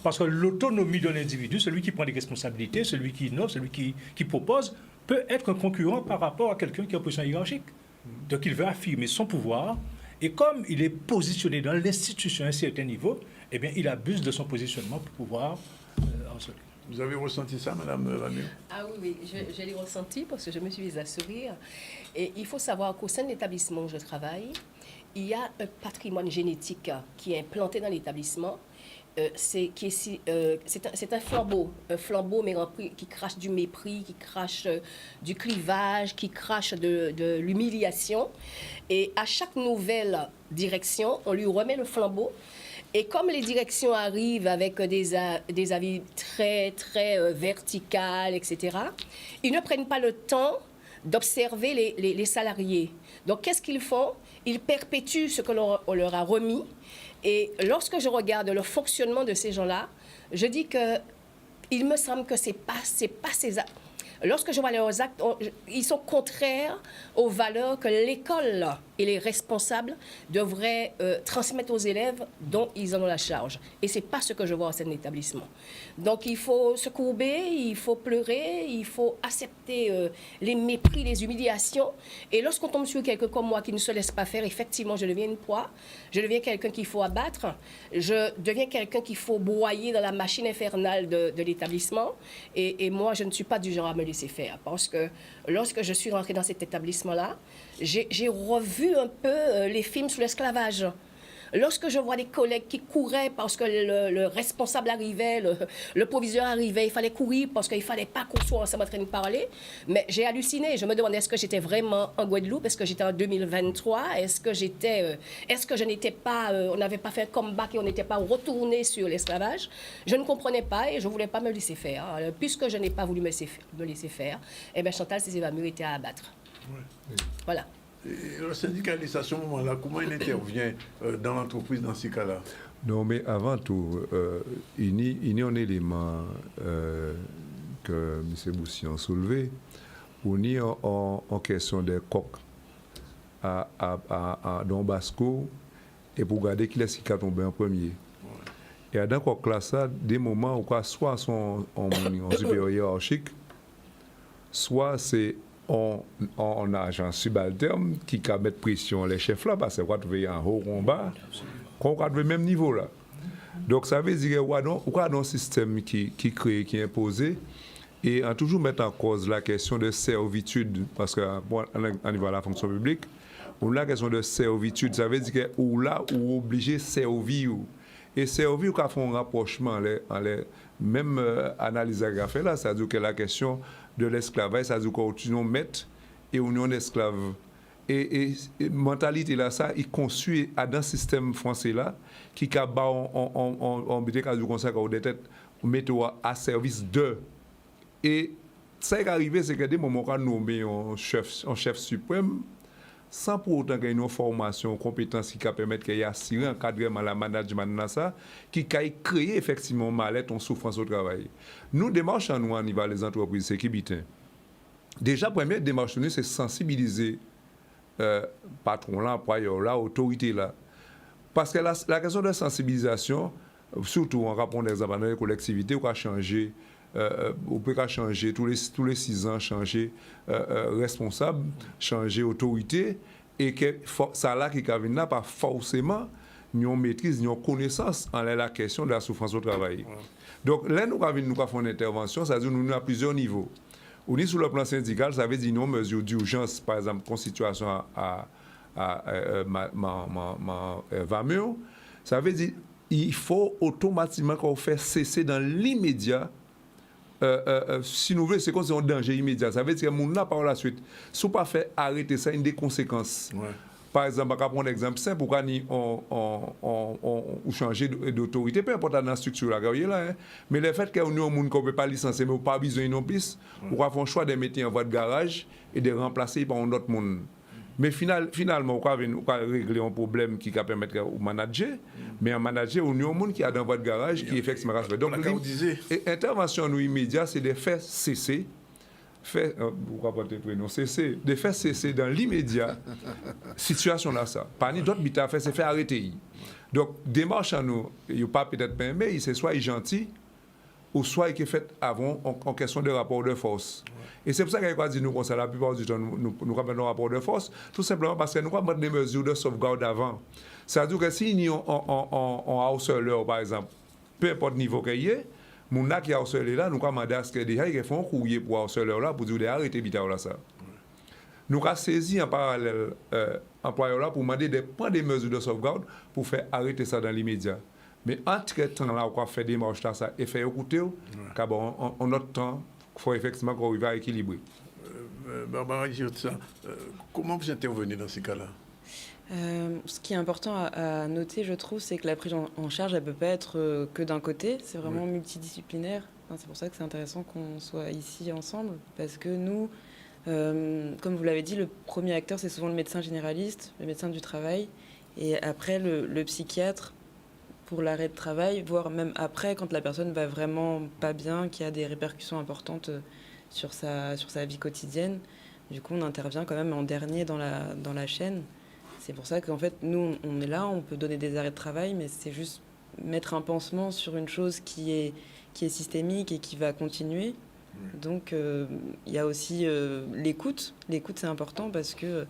Parce que l'autonomie de l'individu, celui qui prend des responsabilités, celui qui innove, celui qui propose, peut être un concurrent par rapport à quelqu'un qui est en position hiérarchique. Donc il veut affirmer son pouvoir, et comme il est positionné dans l'institution à un certain niveau, eh bien il abuse de son positionnement pour pouvoir ensuite. Vous avez ressenti ça, Madame Vamur? Ah oui, je l'ai ressenti parce que je me suis mise à sourire. Et il faut savoir qu'au sein de l'établissement où je travaille, il y a un patrimoine génétique qui est implanté dans l'établissement c'est un flambeau mais qui crache du mépris, qui crache du clivage, qui crache de l'humiliation. Et à chaque nouvelle direction, on lui remet le flambeau. Et comme les directions arrivent avec des avis très, très verticales, etc., ils ne prennent pas le temps d'observer les salariés. Donc, qu'est-ce qu'ils font? Ils perpétuent ce que l'on leur a remis. Et lorsque je regarde le fonctionnement de ces gens-là, je dis que il me semble que c'est pas ces actes. Lorsque je vois leurs actes, ils sont contraires aux valeurs que l'école et les responsables devraient transmettre aux élèves dont ils en ont la charge. Et ce n'est pas ce que je vois au sein de l'établissement. Donc il faut se courber, il faut pleurer, il faut accepter les mépris, les humiliations. Et lorsqu'on tombe sur quelqu'un comme moi qui ne se laisse pas faire, effectivement, je deviens une proie. Je deviens quelqu'un qu'il faut abattre. Je deviens quelqu'un qu'il faut broyer dans la machine infernale de l'établissement. Et moi, je ne suis pas du genre à me laisser faire. Parce que lorsque je suis rentrée dans cet établissement-là, j'ai revu un peu les films sur l'esclavage. Lorsque je vois des collègues qui couraient parce que le responsable arrivait, le proviseur arrivait, il fallait courir parce qu'il ne fallait pas qu'on soit ensemble en train de parler, mais j'ai halluciné. Je me demandais est-ce que j'étais vraiment en Guadeloupe, est-ce que j'étais en 2023, est-ce que je n'étais pas, on n'avait pas fait un comeback et on n'était pas retourné sur l'esclavage. Je ne comprenais pas et je ne voulais pas me laisser faire. Puisque je n'ai pas voulu me laisser faire, eh bien Chantal Cézé-Vamur était à abattre. Ouais. Voilà. Et le syndicaliste, à ce moment-là, comment il intervient dans l'entreprise dans ces cas-là? Non, mais avant tout, il y a un élément que M. Boussian a soulevé. On est en question des coques dans Basco et pour regarder qui est-ce qui a tombé en premier. Ouais. Et dans le coq là, ça, des moments où soit sont en supérieur hiérarchique, soit c'est en agent subalterne qui a mettre pression les chefs là parce qu'on veut en haut en bas qu'on a le même niveau là. Donc ça veut dire qu'on a un système qui crée, qui est imposé et en toujours mettre en cause la question de servitude parce que à niveau de la fonction publique, on a la question de servitude, ça veut dire qu'on là ou obligé de servir et servir qu'on fait un rapprochement même analyse à faire là, ça veut dire que la question de l'esclavage, ça veut dire qu'on est maître et on est esclave. Et mentalité là, ça, il construit dans un système français là, qui a en BTK comme ça, qu'on mettre à service de. Et ça qui est arrivé, c'est que des moments où on nomme un chef suprême, sans pour autant qu'il y ait une formation, une compétence qui permet qu'il y ait assuré un encadrement, la management, ça, qui a créé effectivement mal-être, une souffrance au travail. Nous, démarchons nous au niveau des entreprises, c'est qui bitin. Déjà, la première démarche, c'est sensibiliser patron là, employeur là, autorité là. Parce que la question de sensibilisation, surtout en rapport des abandons des collectivités, on peut changer. On peut changer tous les 6 ans, changer responsable, changer autorité, et que ça là qui vient là pas forcément nous maîtrise, nous connaissance en la question de la souffrance au travail. Ouais. Donc là nous avons fait une intervention, ça veut dire nous à plusieurs niveaux. On est sur le plan syndical, ça veut dire nos mesures d'urgence, par exemple constitution à Vamur, ça veut dire il faut automatiquement qu'on fasse cesser dans l'immédiat. Si nous voulons, c'est comme si on a un danger immédiat. Ça veut dire que nous n'avons par la suite, si on ne pas fait arrêter ça, il y a des conséquences. Ouais. Par exemple, on va prendre un exemple simple, pourquoi on change d'autorité, peu importe dans la structure, là, mais le fait qu'on a un monde qu'on ne peut pas licencier, mais on n'a pas besoin de plus, on va faire un choix de mettre en voie de garage et de remplacer par un autre monde. Mais finalement, on va régler un problème qui va permettre de manager, mais un manager, on a un monde qui a dans votre garage qui effectivement respecte. Donc, l'intervention immédiate, c'est de faire cesser, de faire cesser dans l'immédiat situation là ça. Pas ni d'autres bita fait, c'est faire arrêter. Donc, démarche à nous, il n'y a pas peut-être pas mais c'est soit gentil ou soit qui est fait avant en question de rapport de force. Et c'est pour ça qu'on dit nous comme ça, la plupart du temps, nous rappelons un rapport de force, tout simplement parce que nous avons des mesures de sauvegarde avant. C'est-à-dire que si nous en harceleur, par exemple, peu importe le niveau qu'il y ait, mon qui a harcelé là, nous avons demandé à ce que déjà ils font un courrier pour harceleur là, pour dire arrêtez vite là ça. Nous avons saisi en parallèle employeur là pour demander de prendre des mesures de sauvegarde pour faire arrêter ça dans l'immédiat. Mais entre temps là, on fait des démarches là, ça et fait écouter, car bon, en notre temps, il faut effectivement qu'on arrive à équilibrer. Barbara Girtsa, comment vous intervenez dans ces cas-là? Ce qui est important à noter, je trouve, c'est que la prise en charge, elle ne peut pas être que d'un côté. C'est vraiment multidisciplinaire. Enfin, c'est pour ça que c'est intéressant qu'on soit ici ensemble. Parce que nous, comme vous l'avez dit, le premier acteur, c'est souvent le médecin généraliste, le médecin du travail. Et après, le psychiatre pour l'arrêt de travail, voire même après, quand la personne va vraiment pas bien, qu'il y a des répercussions importantes sur sa vie quotidienne. Du coup, on intervient quand même en dernier dans la chaîne. C'est pour ça qu'en fait, nous, on est là, on peut donner des arrêts de travail, mais c'est juste mettre un pansement sur une chose qui est systémique et qui va continuer. Donc, il y a aussi l'écoute. L'écoute, c'est important parce que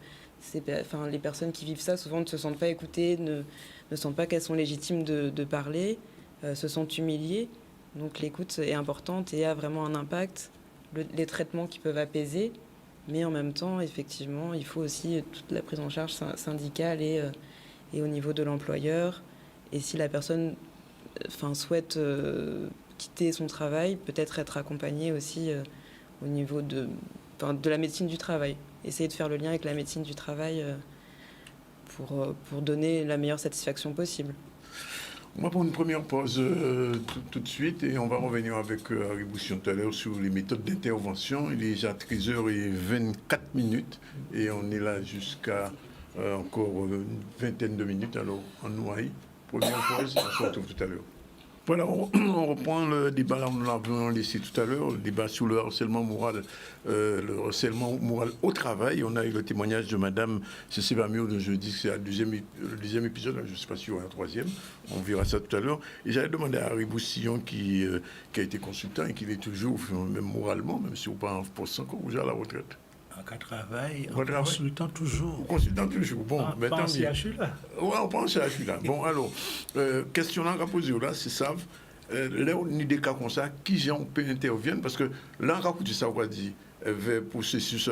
les personnes qui vivent ça, souvent, ne se sentent pas écoutées, ne sentent pas qu'elles sont légitimes de parler, se sentent humiliées. Donc, l'écoute est importante et a vraiment un impact. Les traitements qui peuvent apaiser. Mais en même temps, effectivement, il faut aussi toute la prise en charge syndicale et au niveau de l'employeur. Et si la personne souhaite quitter son travail, peut-être être accompagnée aussi au niveau de la médecine du travail. Essayer de faire le lien avec la médecine du travail pour donner la meilleure satisfaction possible. On va prendre une première pause tout de suite et on va revenir avec Harry Boussion tout à l'heure sur les méthodes d'intervention. Il est déjà 13h24 et on est là jusqu'à encore une vingtaine de minutes. Alors, en Noailles, première pause, on se retrouve tout à l'heure. Voilà, on reprend le débat, là, on l'avait laissé tout à l'heure, le débat sur le harcèlement moral au travail. On a eu le témoignage de Madame Cécile Amio de jeudi, c'est le deuxième épisode, je ne sais pas si il y aura un troisième, on verra ça tout à l'heure. Et j'avais demandé à Harry Boussillon, qui a été consultant et qui l'est toujours, même moralement, même si on pas en poste encore, ou à la retraite. En cas de travail, en consultant toujours. Consultant toujours, bon. On pense à celui-là. Oui, on pense à celui-là. Bon, alors, question là, poser là, c'est ça. Là, on a des cas comme ça, qui j'en peut intervenir, parce que là, on a ça, on va dire, processus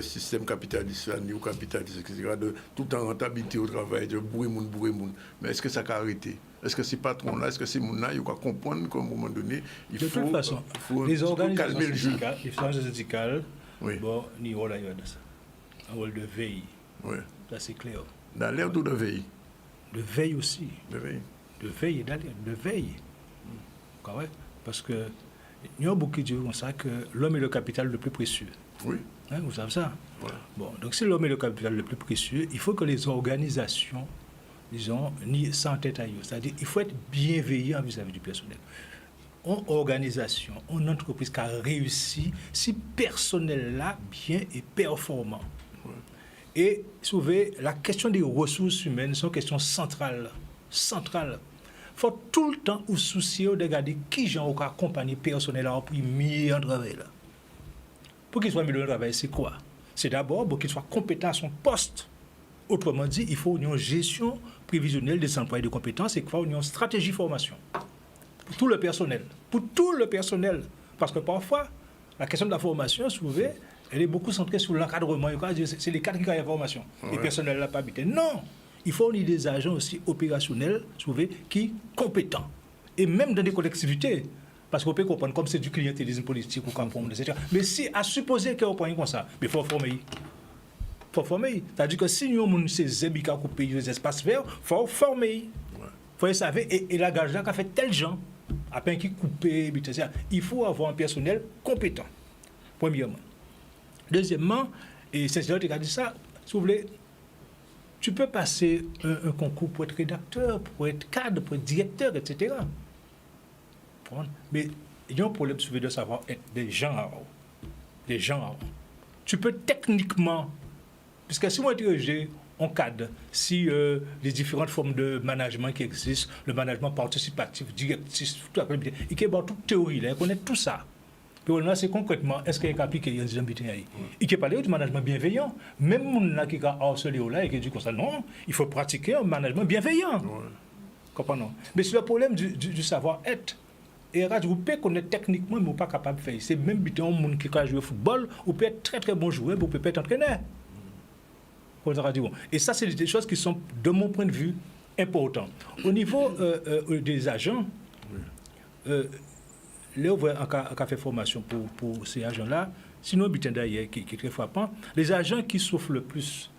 système capitaliste, néo-capitaliste, etc., de toute en rentabilité au travail, de bourrer moun. Mais est-ce que ça a arrêté? Est-ce que ces patrons-là, est-ce que ces moun-là, il faut comprendre qu'à un moment donné, il faut, toute façon, les organisations syndicales, les forces syndicales, bon, ni rôle ailleurs de ça. Un rôle de veille. Oui. Ça, c'est clair. D'alerte ou de veille? De veille aussi. De veille. De veille et d'alerte. De veille. Correct? Parce que il y a beaucoup qui disent comme ça que l'homme est le capital le plus précieux. Oui. Hein, vous savez ça? Voilà. Bon, donc si l'homme est le capital le plus précieux, il faut que les organisations, disons, ni sans tête ailleurs. C'est-à-dire il faut être bienveillant vis-à-vis du personnel. En organisation, en entreprise qui a réussi, si personnel-là bien et performant. Ouais. Et souvent, la question des ressources humaines, c'est une question centrale. Centrale. Il faut tout le temps vous soucier de regarder qui j'en ai accompagné personnel pour mieux en travail. Pour qu'il soit mieux en travail, c'est quoi? C'est d'abord pour qu'il soit compétent à son poste. Autrement dit, il faut une gestion prévisionnelle des employés de compétences et il faut une stratégie de formation. Pour tout le personnel. Pour tout le personnel. Parce que parfois, la question de la formation, souvent, elle est beaucoup centrée sur l'encadrement. C'est les cadres qui ont la formation. Ouais. Les personnels ne l'ont pas habité. Non! Il faut des agents aussi opérationnels, souvent, qui sont compétents. Et même dans des collectivités. Parce qu'on peut comprendre comme c'est du clientélisme politique ou comme forme, etc. Mais si, à supposer qu'on prenne comme ça, mais il faut former. Il faut former. C'est-à-dire que si nous avons ces zébika coupés, des espaces verts, il faut former. Il faut savoir, et la gage là qu'a fait tel gens. Après qui couper, etc. Il faut avoir un personnel compétent, premièrement. Deuxièmement, et c'est ce qui a dit ça, si vous voulez, tu peux passer un concours pour être rédacteur, pour être cadre, pour être directeur, etc. Mais il y a un problème, si vous de savoir être des gens à haut. Des gens à haut. Tu peux techniquement, puisque si moi interroger on cadre, si les différentes formes de management qui existent, le management participatif, directif, tout il y a toute théorie, là, il connaît tout ça. Puis là, c'est concrètement, est-ce qu'il y a appliqué il y a des ambitionnels? Il y a parlé du management bienveillant. Même les gens qui ont harcelé là et qui disent comme ça, non, il faut pratiquer un management bienveillant. Comprenez? Mais c'est le problème du savoir-être. Et vous pouvez connaître techniquement, mais vous n'êtes pas capable de faire. C'est même un monde qui a joué au football, vous pouvez être très très bon joueur, vous pouvez être entraîneur. Et ça, c'est des choses qui sont, de mon point de vue, important. Au niveau des agents, là, on a fait formation pour ces agents-là. Sinon, butin d'ailleurs, qui est très frappant, les agents qui souffrent le plus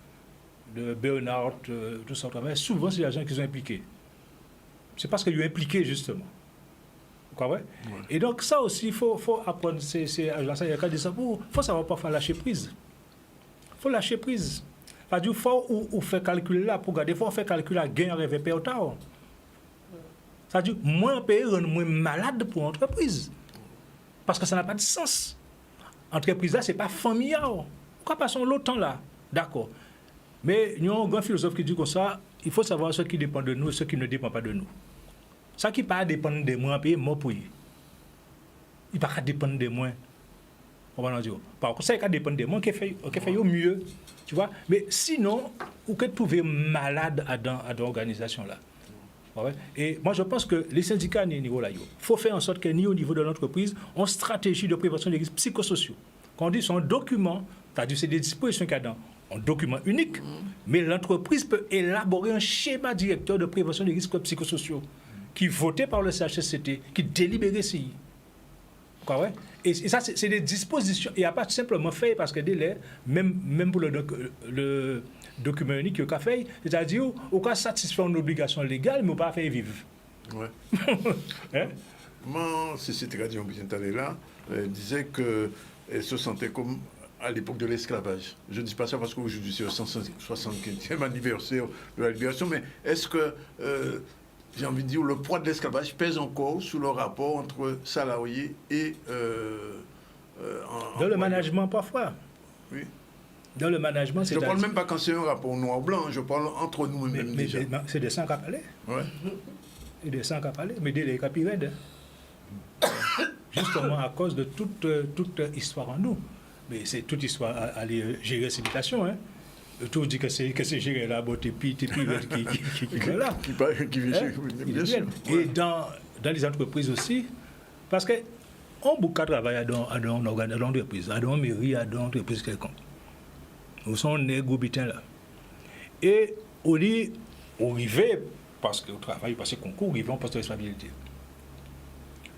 de burn-out, tout ça, souvent, c'est les agents qui sont impliqués. C'est parce qu'ils sont impliqués, justement. Vous comprenez? Ouais. Et donc, ça aussi, il faut apprendre ces agents-là. Il faut savoir parfois lâcher prise. Il faut lâcher prise. Il faut faire calcul là pour garder. Il faut faire calcul à gain, rêver, perdre tard. C'est-à-dire, moins payer, rendre moins malade pour l'entreprise. Parce que ça n'a pas de sens. Entreprise là, ce n'est pas familial. Pourquoi passons l'autre temps là? D'accord. Mais il y a un grand philosophe qui dit comme ça, il faut savoir ce qui dépend de nous et ce qui ne dépend pas de nous. Ce qui ne peut pas dépendre de moi, payer moi pour y. Il ne peut pas dépendre de moi. Par contre, ça qui dépend de moi, qui fait au mieux. Tu vois? Mais sinon, vous pouvez trouver malade dans l'organisation là. Ouais. Et moi, je pense que les syndicats, à ce niveau-là, il faut faire en sorte que, ni au niveau de l'entreprise, on stratégie de prévention des risques psychosociaux. Quand on dit c'est un document, c'est-à-dire c'est des dispositions qu'il y a dans un document unique, mais l'entreprise peut élaborer un schéma directeur de prévention des risques psychosociaux qui est voté par le CHSCT, qui est délibéré ici. Ouais. Et ça, c'est des dispositions. Il n'y a pas simplement fait parce que délai, même pour le document unique qu'il a fait, c'est-à-dire on peut satisfaire une obligation légale, mais on ne peut pas faire vivre. Ouais. Hein? Moi, c'est Radio là, disait qu'elle se sentait comme à l'époque de l'esclavage. Je ne dis pas ça parce qu'aujourd'hui c'est le 175e anniversaire de la libération, mais est-ce que, j'ai envie de dire, le poids de l'esclavage pèse encore sur le rapport entre salariés et... dans le management parfois. Oui. Dans le management, c'est... Je ne parle même pas quand c'est un rapport noir-blanc, je parle entre nous-mêmes déjà. Mais c'est des sangs à parler. Ouais. C'est des sangs à parler, mais des capirèdes. Justement à cause de toute histoire en nous. Mais c'est toute histoire à aller gérer ces mutations. Hein. Tout dit que c'est gérer la beauté qui est là. Qui vient gérer, bien sûr. Et dans les entreprises aussi, parce que on beaucoup de travail dans l'entreprise, dans une mairie, dans une entreprise quelconque. Nous sommes des goubitins là. Et on dit, on arrive, parce qu'on travaille, parce qu'on concourt, on poste de responsabilité.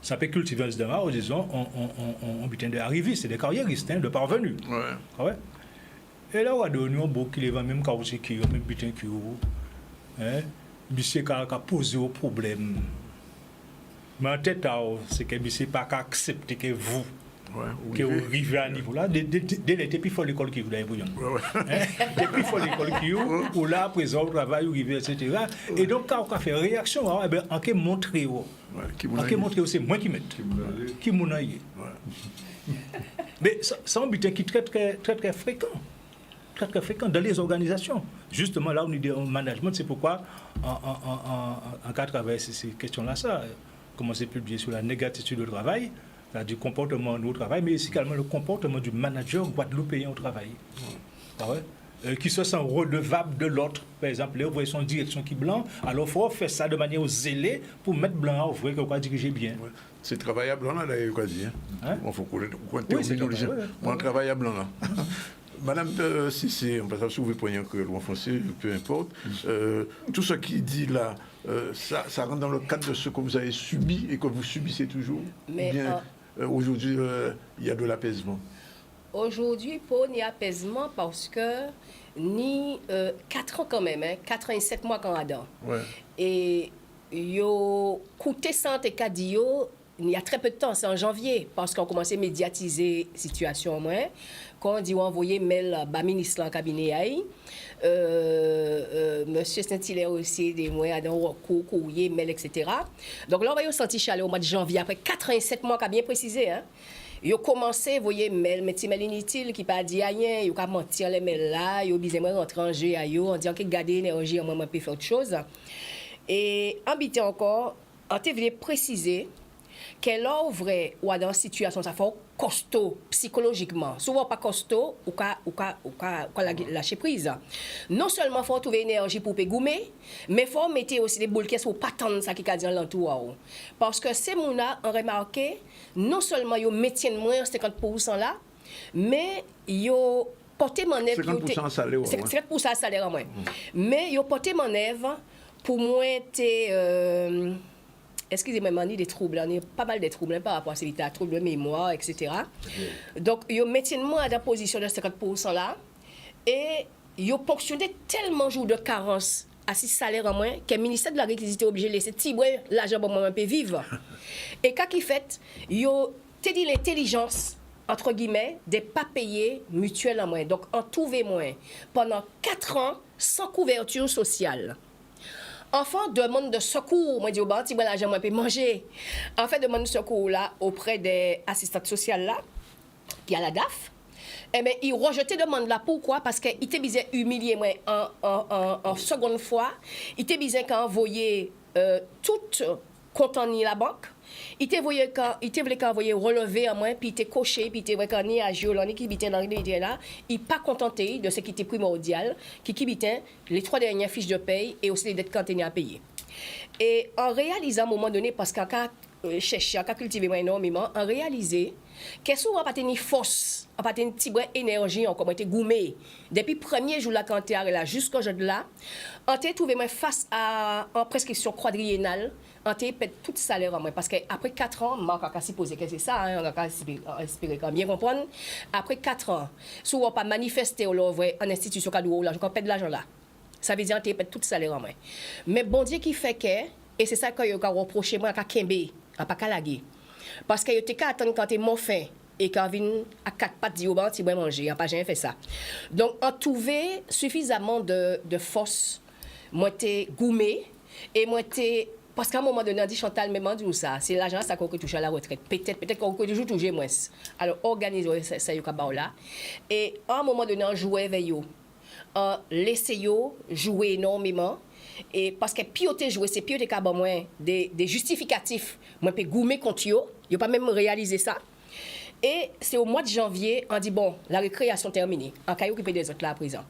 Ça peut cultiver le démarrage, disons, on butin d'arriver, c'est des carriéristes, de parvenus. Ouais. Ouais. Et là, on a donné un beau qui les vend même carrosser qui même butin qui monsieur qui a posé au problème. Mais en tête, c'est que monsieur pas accepter que vous, que vous arrivez à niveau là, dès l'été, puis il faut l'école qui vous l'a bouillon. Depuis il faut l'école qui vous, ou là, présent, au travail, ou etc. Et donc, quand on fait réaction, en qui montrer, c'est moi qui mets. Qui m'en aille. Mais c'est un butin qui est très fréquent. Très fréquent dans les organisations. Justement, là, on dit en management, c'est pourquoi, en cas de travail, ces questions-là, ça, comment c'est publié sur la négativité du travail, du comportement au travail, mais aussi également le comportement du manager guadeloupéen au travail. Qui se sent redevable de l'autre. Par exemple, là, vous voyez son direction qui est blanc, alors il faut faire ça de manière zélée pour mettre blanc à ouvrir, qu'on va diriger bien. Ouais. C'est travail à blanc là, d'ailleurs, quoi dire. Il faut qu'on termine. On travaille à blanc là. Madame, si on passe sur vous poignets que l'on français, peu importe, tout ce qui dit là, ça rentre dans le cadre de ce que vous avez subi et que vous subissez toujours. Mais bien, aujourd'hui, il y a de l'apaisement. Aujourd'hui, pour ni apaisement parce que ni 4 ans quand même, 4 ans et 7 mois quand Adam. Ouais. Et yo coûté santé cadio, il y a très peu de temps, c'est en janvier, parce qu'on commençait à médiatiser la situation moins. Quand on dit envoyer mail à ministre en cabinet, monsieur Saint-Hilaire aussi, des moyens d'un recours, courrier, mail, etc. Donc là, on va senti chaleur au mois de janvier, après 4 ans et 7 mois, qu'a bien précisé. Hein? Ils ont commencé à envoyer mail, mais mail inutile qui pas dit rien, ils ont menti les mails là, ils ont besoin de rentrer en jeu, en disant que garder l'énergie, on peut faire autre chose. Et habiter encore, on t'a préciser qu'elle a vrai ou dans une situation ça fait costaud psychologiquement souvent pas costaud ou lâcher prise non seulement faut trouver énergie pour pégoumer mais faut mettre aussi des boules qui sont pas tant ça qui a dit l'entour parce que ces mouna ont remarqué non seulement yo métier de moins 50% là mais yo porté manœuvre 50% salaire 50% salaire en moins mais yo porté manœuvre pour moi, excusez-moi, on a des troubles, on a pas mal de troubles par rapport à ces troubles de mémoire, etc. Donc, ils mettent moi à la position de 50% là, et ils ponctionné tellement de jours de carence à 6 salaires en moins que le ministère de l'Agriculture était obligé de laisser Tiboué l'argent pour moi un peu vivre. Et quand il fait, ils ont dit l'intelligence, entre guillemets, de ne pas payer mutuelle en moins. Donc, en trouver moins pendant 4 ans sans couverture sociale. Enfant demande de secours. Moi, je dis, oh, ben, si moi, l'argent, moi, je peux manger. En fait, demande de secours là, auprès des assistantes sociales là, qui a la DAF. Eh bien, il rejetait demande là. Pourquoi? Parce qu'il était bien humilié moi, en seconde fois. Il était bien qu'envoyer tout compte en la banque. Il était voulu qu'envoyer relevé à moi, puis il était coché, puis il était qu'en y a Giolani qui était dans l'idée là. Il n'est pas contenté de ce qui était primordial, qui était les 3 dernières fiches de paye et aussi les dettes cantines à payer. Et en réalisant à un moment donné, parce qu'en cas chercher, en cas cultiver énormément, en réaliser qu'est-ce qu'on n'a pas tenu force, on n'a pas tenu petite énergie, on a été gourmé. Depuis le premier jour là, quand on est là, jusqu'au jour de là, on s'est trouvé face à une prescription quadriennale. On a fait tout salaire en moins. Parce qu'après 4 ans, on a s'y poser que c'est ça, hein, on a espéré bien comprendre. Après 4 ans, si on n'a pas manifesté en institution, on a fait de l'argent là. Ça veut dire qu'on a fait tout salaire en moins. Mais bon Dieu qui fait que, et c'est ça que je reproché moi à Kembe, à pas Kalagé. Parce que je t'ai qu'à attendre quand tu es mon fin et quand vient à 4 pattes dire bon tu vas manger, on pas jamais fait ça. Donc on trouvé suffisamment de force, moi t'ai gourmé et moi t'ai parce qu'à un moment donné, on dit Chantal, mais on dit ça, c'est l'argent ça qu'on touche à la retraite. Peut-être qu'on peut toujours toucher moins. Alors organisez ça là. Et à un moment donné, on jouait avec eux. On laissait eux jouer énormément. Et parce que pioter jouer, c'est pioter qu'à moins des justificatifs. Moi, je peux goumer contre eux. Ils n'ont pas même réalisé ça. Et c'est au mois de janvier, on dit bon, la récréation terminée. En cas où occuper des autres là à présent.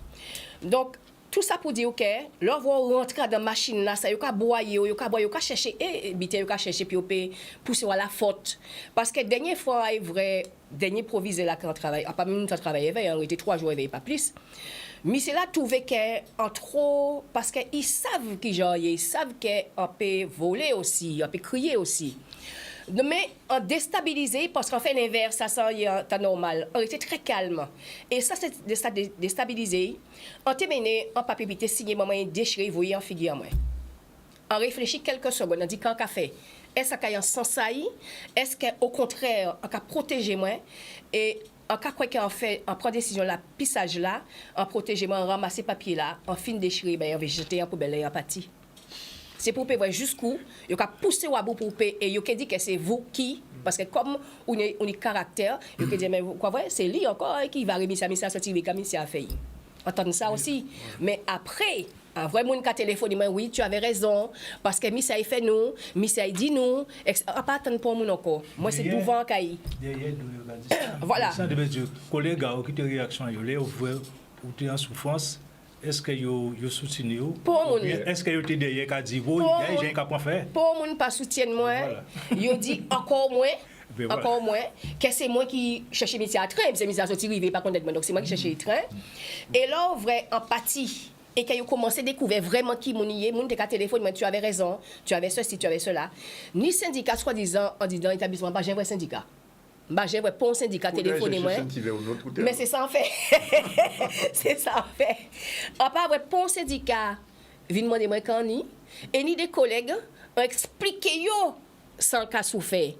Donc, tout ça pour dire que leur voit rentrer dans la machine là, ça y a boyer, y a chercher et bité y a chercher puis on pousser à la faute parce que dernière fois est vrai dernier proviseur là quand travaille, pas même temps travailler on était 3 jours éveillé pas plus. Mais c'est là trouver que en trop parce que ils savent qui genre ils savent que on peut voler aussi, on peut crier aussi. Mais on déstabilisé parce qu'en fait l'inverse ça c'est normal. On était très calme et ça c'est déstabilisé. On terminé en papier bité signé maman déchiré voyez en figure moi. On réfléchit quelques secondes on dit quand qu'a fait. Est-ce qu'il y a un sens ça? Est-ce qu'au contraire on a protégé moi et en cas quoi qu'on fait on prend décision là pissage là on protéger moi on ramasser papier là on fin déchiré ben on va jeter en poubelle et en partie. C'est pour voir jusqu'où il a poussé au bout pour payer et il a dit que c'est vous qui parce que comme on est caractère il a dit mais quoi vrai c'est lui encore qui va remettre ça sortir comme ça a fait entendre ça aussi mais après un vrai monde qui a téléphoné moi oui tu avais raison parce que Missa il fait nous Missa il dit nous pas attendre pour mon encore moi c'est devant caille voilà ça de collègues qui te réaction yo les ou tu en souffrance. Est-ce que vous soutenez? Est-ce que vous êtes derrière qui dit oui, j'ai un cap faire? Pour mon pas soutien moi, il dit encore moins. Encore moins, que c'est moi qui cherche métier à train, c'est métier à sortir rivé pas connaître donc c'est moi qui cherche les trains. Et là vrai empathie et quand vous commencez à découvrir vraiment qui mon y est, mon te téléphone tu avais raison, tu avais ceci, tu avais cela. Ni syndicat soi-disant en disant établissement pas j'ai un vrai syndicat. Bah j'ai pour un syndicat téléphoné moi. Mais c'est ça en fait. C'est ça en fait. À part pour un syndicat, vient demander moi quand ni et ni des collègues ont expliqué yo sans cas souffert.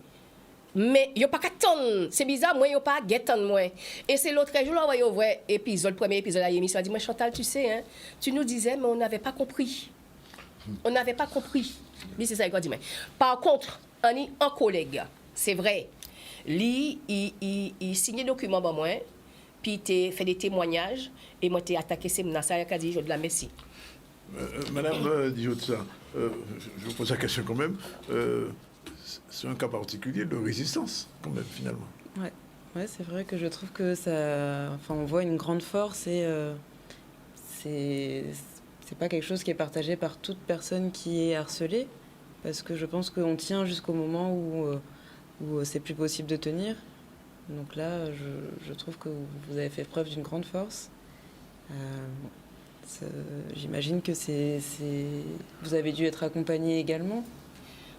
Mais yo pas qu'attendre, c'est bizarre moi yo pas guettendre moi. Et c'est l'autre jour là yo vrai épisode premier épisode de l'émission a dit moi Chantal tu sais hein, tu nous disais mais on n'avait pas compris. On n'avait pas compris. Mais c'est ça qu'il dit mais. Par contre, on est un collègue, c'est vrai. Lui, il signe des documents pour moi, puis il fait des témoignages, et moi, il attaqué ces menaces, il a dit, je de la merci. Madame Diotsa, je vous pose la question quand même. C'est un cas particulier de résistance, quand même, finalement. Ouais, c'est vrai que je trouve que ça... Enfin, on voit une grande force et c'est pas quelque chose qui est partagé par toute personne qui est harcelée, parce que je pense qu'on tient jusqu'au moment où c'est plus possible de tenir. Donc là, je trouve que vous avez fait preuve d'une grande force. J'imagine que vous avez dû être accompagné également.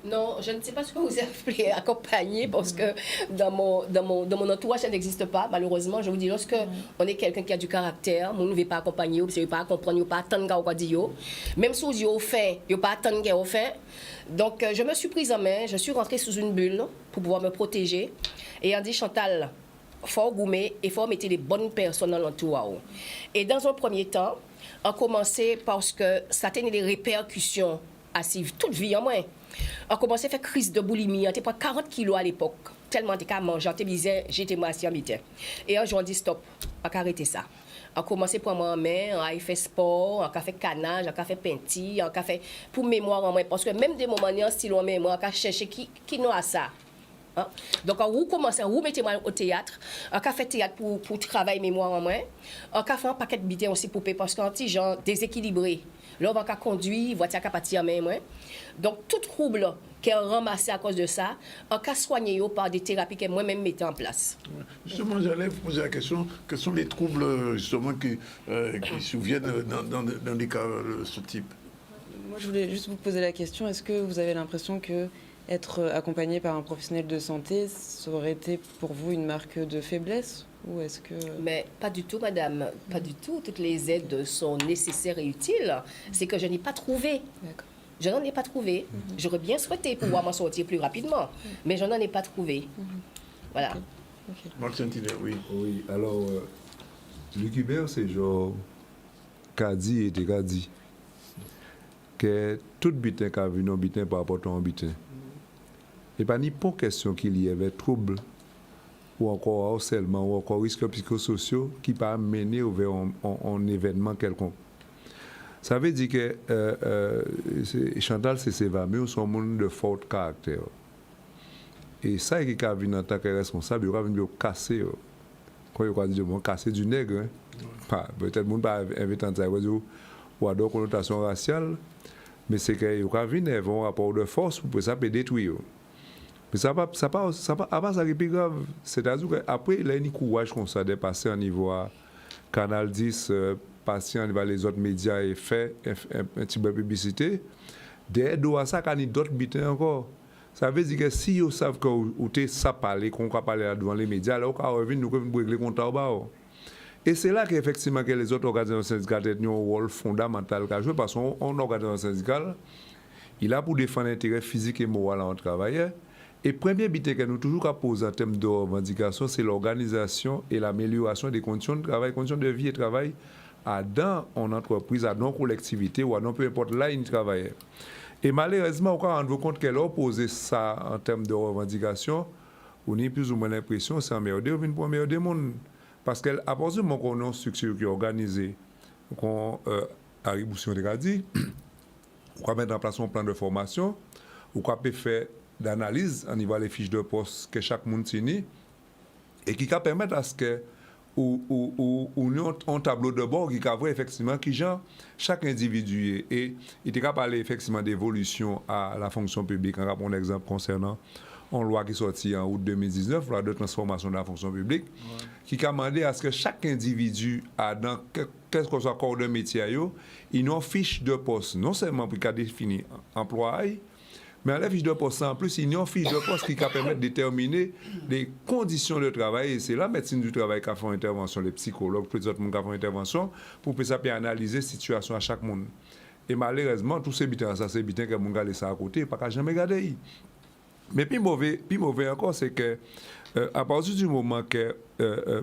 Non, je ne sais pas ce que vous appelez accompagner parce que dans mon entourage, ça n'existe pas. Malheureusement, je vous dis, lorsque on est quelqu'un qui a du caractère, on ne veut pas accompagner, on ne veut pas comprendre, on ne veut pas attendre qu'on dise. Même si on dit au fait, on ne veut pas attendre qu'on fait. Donc, je me suis prise en main, je suis rentrée sous une bulle pour pouvoir me protéger. Et on dit, Chantal, il faut gommer et il faut mettre les bonnes personnes dans l'entourage. Et dans un premier temps, on a commencé parce que ça tenait des répercussions à toute vie en moins. On a commencé à faire crise de boulimie. On était pas 40 kilos à l'époque. Tellement on était qu'à manger. J'étais massée en midi. Et un jour, on dit stop, on va arrêter ça. On a commencé pour moi en main, on a fait sport, on a fait canage, on a fait peinture, on a fait pour mémoire en main. Parce que même des moments, en style en mémoire, on a cherché qui n'a ça. Hein? Donc, on commence à remettre au théâtre. On a fait théâtre pour travailler mémoire en main. On a fait un paquet de bidets aussi pour parce qu'on est genre déséquilibré. Là, on va conduire, voiture qui partir en main. Donc, tout trouble qui est ramassé à cause de ça, on peut soigner par des thérapies que moi-même mettais en place. Justement, j'allais vous poser la question, quels sont les troubles justement qui surviennent dans des cas de ce type? Moi, je voulais juste vous poser la question, est-ce que vous avez l'impression que être accompagné par un professionnel de santé, ça aurait été pour vous une marque de faiblesse? Ou est-ce que... Mais pas du tout, madame. Pas du tout. Toutes les aides sont nécessaires et utiles. C'est que je n'ai pas trouvé. D'accord. Je n'en ai pas trouvé. J'aurais bien souhaité pouvoir m'en sortir plus rapidement, mais je n'en ai pas trouvé. Voilà. Okay. Marc Saint-Hilaire, oui. Oui, alors, Luc Hubert, c'est genre, qu'a dit et t'es qu'a dit. Que tout bitin qu'a vu non bitin par rapport à ton bitin. Et pas ni pour question qu'il y avait trouble ou encore harcèlement ou encore risques psychosociaux qui peuvent amener vers un événement quelconque. Ça veut dire que Chantal, c'est Séva, mais on sont un monde de fort caractère. Et ça, qui a vu en tant que responsable, il a vu casser. Quand il a dit casser du nègre, hein. Peut-être que le monde pas invité en ça ou à d'autres connotations raciales, mais c'est qu'il a vu un rapport de force pour ça peut détruire. Mais ça pas ça qui est plus grave. C'est-à-dire qu'après, il a un courage comme ça de passer au niveau à Canal 10, passer au niveau les autres médias et faire un petit peu de publicité. Derrière ça, il y a d'autres butins encore. Ça veut dire que si vous savez que vous avez ça parlé, qu'on va parler devant les médias, là, vous pouvez revenir, nous pouvons régler le compte en bas. Et c'est là qu'effectivement que les autres organisations syndicales ont un rôle fondamental à jouer parce qu'un organisation syndicale, il a pour défendre l'intérêt physique et moral en travailleur. Et le premier but que nous toujours posons en termes de revendication, c'est l'organisation et l'amélioration des conditions de travail, conditions de vie et de travail dans une entreprise, dans une collectivité ou dans peu importe là où il travaille. Et malheureusement, on rend compte qu'elle a opposé ça en termes de revendication, on a plus ou moins l'impression que c'est emmerdé ou une première des mondes. Parce qu'à partir du moment qu'on a une structure qui est organisée, qu'on a Boussion de dit, on va mettre en place un plan de formation, on va faire d'analyse au niveau des fiches de poste que chaque monde signe et qui va permettre à ce que ou un tableau de bord qui va voir effectivement qui genre chaque individu et il va parler effectivement d'évolution à la fonction publique. On va prendre un exemple concernant une loi qui est sortie en août 2019, loi de transformation de la fonction publique, qui a demandé à ce que chaque individu a dans quel que soit corps de métier, il a une fiche de poste, non seulement pour définir emploi, mais à la fiche de poste, en plus, il y a une fiche de poste qui permet de déterminer les conditions de travail. Et c'est la médecine du travail qui a fait intervention, les psychologues, tous les autres monde qui a fait intervention, pour que ça puisse analyser la situation à chaque monde. Et malheureusement, tous ces bitins, ça, c'est bitins que mon gars laisse à côté, pas qu'à jamais garder. Mais puis mauvais encore, c'est que à partir du moment que,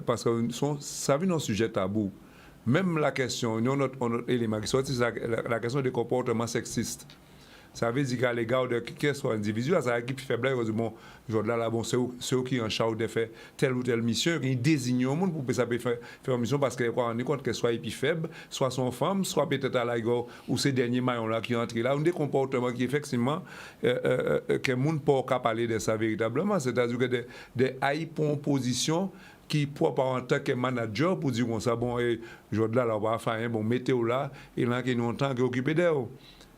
parce que ça vient d'un sujet tabou, même la question, notre élément qui sorti, c'est la question des comportements sexistes. Ça veut dire qu'à l'égard de quel soit individu, ça a qui faible, ils disent bon, là, bon, c'est eux qui en charge de faire telle ou telle mission, ils désignent au monde pour que ça puisse faire une mission parce qu'ils rendent compte qu'elle soit faible, soit son femme, soit peut-être à l'égard ou ces derniers maillons-là qui entrent là, ont des comportements qui effectivement, que le monde ne peut pas parler de ça véritablement. C'est-à-dire que des haïs pour une position qui pour en tant que manager pour dire bon ça bon et là on va faire un bon météo là et là qui nous en tant qu'occupé d'eux.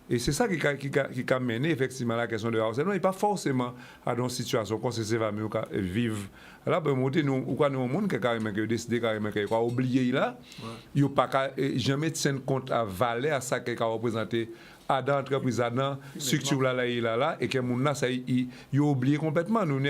Et c'est ça qui a mené effectivement la question de harcèlement. Il n'est pas forcément à une situation comme c'est va mieux vivre. Là, pour monter, nous, ou quoi, nous, monde qui a décidé carrément qu'il a oublié là, il n'y a pas jamais tenu compte à valeur à ça qu'il a représenté à l'entreprise, à la structure là, et que mon ça, il a oublié complètement. Nous, un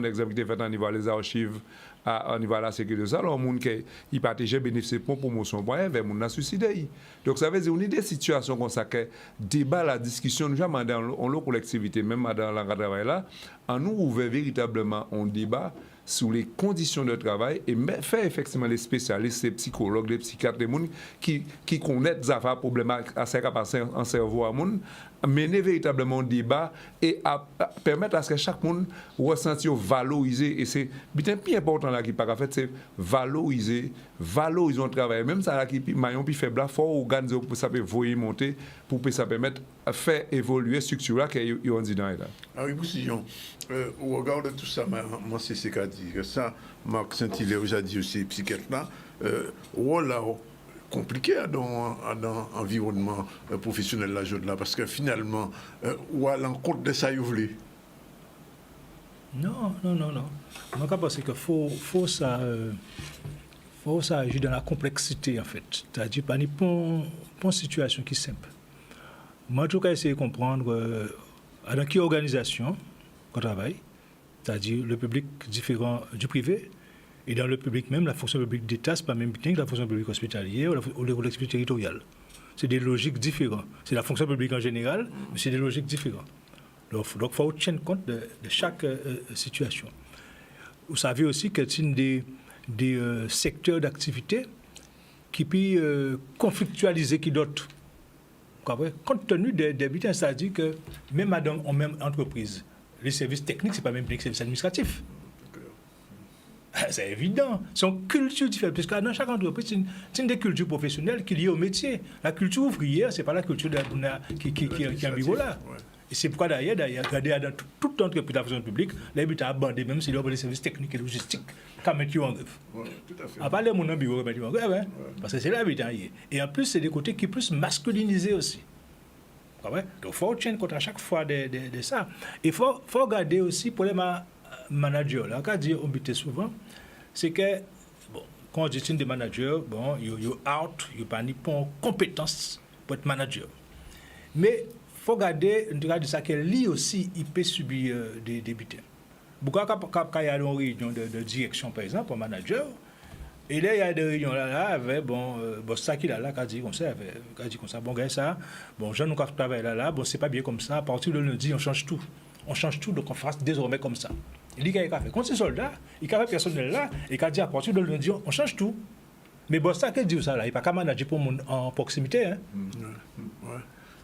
exemple qui est fait au niveau des archives, au niveau de la sécurité, ça, alors, monde qui partageait bénéficier pour promotion, vers mon a suicidé. Donc, ça veut dire, on a des situations comme ça, que débat, la discussion, nous jamais dans la collectivité, même dans l'engagement travail là, en nous ouvert véritablement un débat sur les conditions de travail et faire effectivement les spécialistes, les psychologues, les psychiatres, les gens qui connaissent des affaires problématiques à ce en cerveau à monde, mener véritablement un débat et à permettre à ce que chaque monde ressente valoriser. Et c'est bien important là qui pas fait, c'est valoriser le travail. Même ça là qui maillon plus faible là, faut organiser pour ça peut voyer monter pour que ça permettre de faire évoluer la structure là qui est en dedans là. Ah oui, Boussillon, au regard de tout ça, moi c'est ce qu'a dit, que ça, Marc Saint-Hilaire a dit aussi, psychiatre là, voilà, compliqué dans l'environnement professionnel là, parce que finalement, ou à l'encontre de ça, vous voulez. Non. Moi, je pense qu'il faut ça agir dans la complexité, en fait. C'est-à-dire, pas une situation qui est simple. Moi, en tout cas, essayer de comprendre dans quelle organisation on travaille, c'est-à-dire le public différent du privé, et dans le public même, la fonction publique d'État, ce n'est pas même bien que la fonction publique hospitalière ou les collectivités territoriales. C'est des logiques différentes. C'est la fonction publique en général, mais c'est des logiques différentes. Donc, il faut tenir compte de chaque situation. Vous savez aussi que c'est des secteurs d'activité qui peuvent conflictualiser qui d'autres. Compte tenu des bulletins, c'est-à-dire que même en même entreprise, les services techniques, ce n'est pas même les services administratifs. C'est évident. C'est une culture différente. Parce que dans chaque entreprise, c'est une des cultures professionnelles qui est liée au métier. La culture ouvrière, ce n'est pas la culture qui est en niveau là. Ouais. Et c'est pourquoi d'ailleurs, regardez dans toute entreprise de la fonction publique, les a abandonné, même s'il y a des services techniques et logistiques, qu'à mettre en œuvre. Oui, tout à fait. À part les mon bureau, mettre en œuvre, parce que c'est là l'habitat. Et en plus, c'est des côtés qui sont plus masculinisés aussi. Donc, il faut tenir compte à chaque fois de ça. Il faut regarder aussi pour les managers. Là, quand on dit souvent, c'est que, bon, quand on dit des managers, bon, ils sont out, ils n'ont pas ni compétence pour être manager. Mais il faut regarder ça que lui aussi, il peut subir des bulletins. Pourquoi quand il y a une réunion de direction, par exemple, un manager, et là, il y a des réunions là avec, bon, ça qu'il a là, qui a dit comme ça, bon, gars, ça, bon, je nous travaille là, bon, c'est pas bien comme ça, à partir de lundi, on change tout. On change tout, donc on fasse désormais comme ça. Il dit qu'il a fait. Quand c'est soldat, il a fait personnel là, et il a dit à partir de lundi, on change tout. Mais bon, ça, qu'est-ce que dit ça là? Il n'y a pas qu'à manager pour mon en proximité. Hein? Ouais.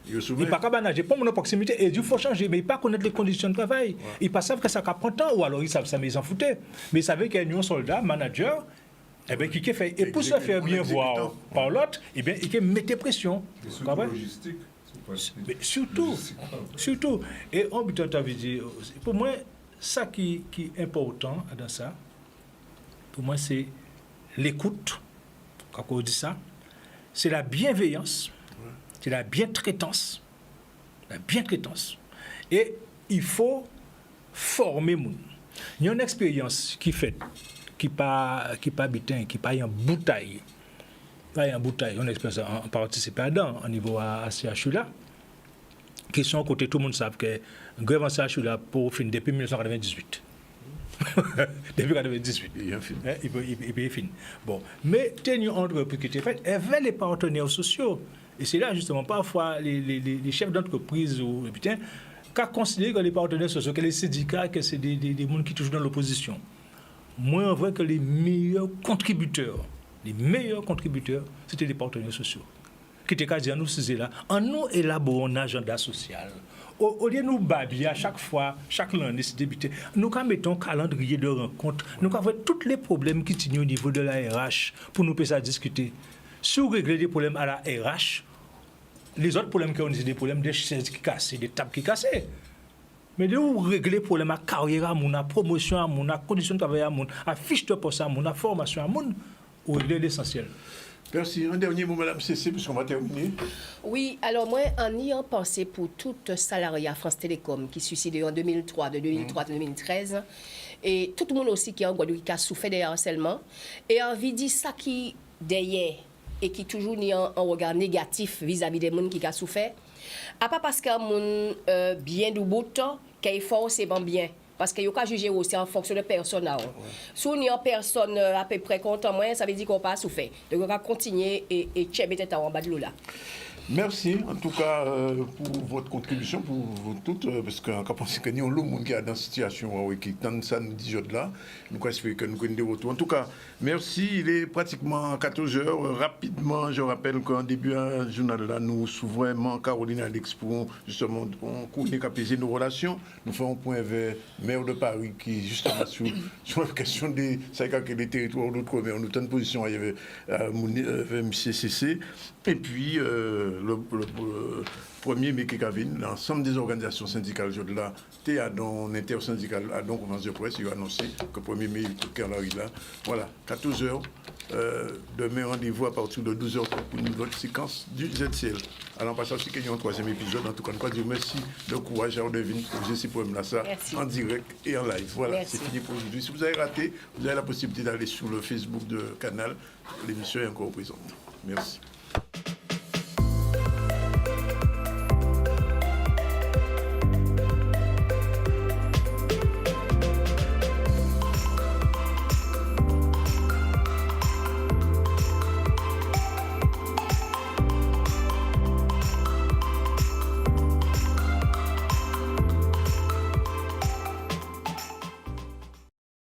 Il n'y a pas qu'à manager pour mon en proximité. Et il faut changer, mais il ne pas connaître les conditions de travail. Ouais. Il ne savent que ça prend temps, ou alors ils savent ça, mais ils s'en foutaient. Mais ils savaient qu'il y a un soldat, manager, eh bien, qui fait. Et pour se faire bien voir par l'autre, eh bien, il mettait pression. C'est logistique. Mais surtout. Et on peut dire, pour moi, ça qui est important dans ça, pour moi, c'est l'écoute, quand on dit ça, c'est la bienveillance, c'est la bientraitance. Et il faut former les gens. Il y a une expérience qui fait, qui pas bitin, qui pas en bouteille. Pas en bouteille, on a expérience en participer dedans, au niveau à CHU là. Question côté tout le monde savent que le grève en CHU là pour finir depuis 1998. Depuis 1998. Il peut finir. Bon, mais tenue entreprise qui était faite, elle avait les partenaires sociaux. Et c'est là justement parfois les chefs d'entreprise ou putain qui considèrent que les partenaires sociaux, que les syndicats, que c'est des gens qui touchent dans l'opposition. Moi, on voit que les meilleurs contributeurs, c'était les partenaires sociaux. Qui étaient qu'à dire, nous, c'est là, en nous élaborons un agenda social. Au lieu de nous babiller à chaque fois, chaque lundi, c'est débuté, nous mettons un calendrier de rencontres, nous avons tous les problèmes qui tiennent au niveau de la RH pour nous faire discuter. Si vous réglez des problèmes à la RH, les autres problèmes qui ont des problèmes des chaises qui cassent, des tables qui cassent. Mais de vous régler les problèmes à carrière, à promotion, à conditions de travail, à fiche de poste, à formation, ou régler l'essentiel. Merci. Un dernier mot, Madame Cécé, puisqu'on va terminer. Oui, alors moi, en ayant pensé pour tout salarié à France Télécom qui suicidé en 2003, de 2003 à 2013, et tout le monde aussi qui est en Guadeloupe qui a souffert des harcèlements, et envie de dire ça qui derrière et qui toujours ni un regard négatif vis-à-vis des gens qui ont souffert, à pas parce qu'un monde bien du bout de temps, qu'il est forcément bien. Parce qu'il y a juger aussi en fonction de personne. Si on est en personne à peu près content, ça veut dire qu'on n'a pas souffert. Donc on va continuer et tchéber tête en bas de l'eau là. Merci en tout cas pour votre contribution, pour vous toutes, parce qu'on pense que nous, le monde qui est dans cette situation, qui tente ça nous dit là, nous espérons que nous connaissons des retours. En tout cas, merci. Il est pratiquement 14 heures. Rapidement, je rappelle qu'en début du journal là, nous souvrons vraiment Caroline Alex pour justement connaître apaiser nos relations. Nous faisons un point vers le maire de Paris qui justement sur la question des territoires d'outre-mer, nous avons une position avec MCCC. Et puis, le 1er mai, l'ensemble des organisations syndicales, là, dans l'intersyndicale, à donc conférence de presse, il a annoncé que le 1er mai, quand arrive là, voilà, 14 heures. Demain, rendez-vous à partir de 12h pour une autre séquence du ZCL. Alors, passons aussi qu'il y a un troisième épisode. En tout cas, je merci de courage à Odevine pour ces problèmes-là, ça, en direct et en live. Voilà, c'est fini pour aujourd'hui. Si vous avez raté, vous avez la possibilité d'aller sur le Facebook de Canal. L'émission est encore présente. Merci.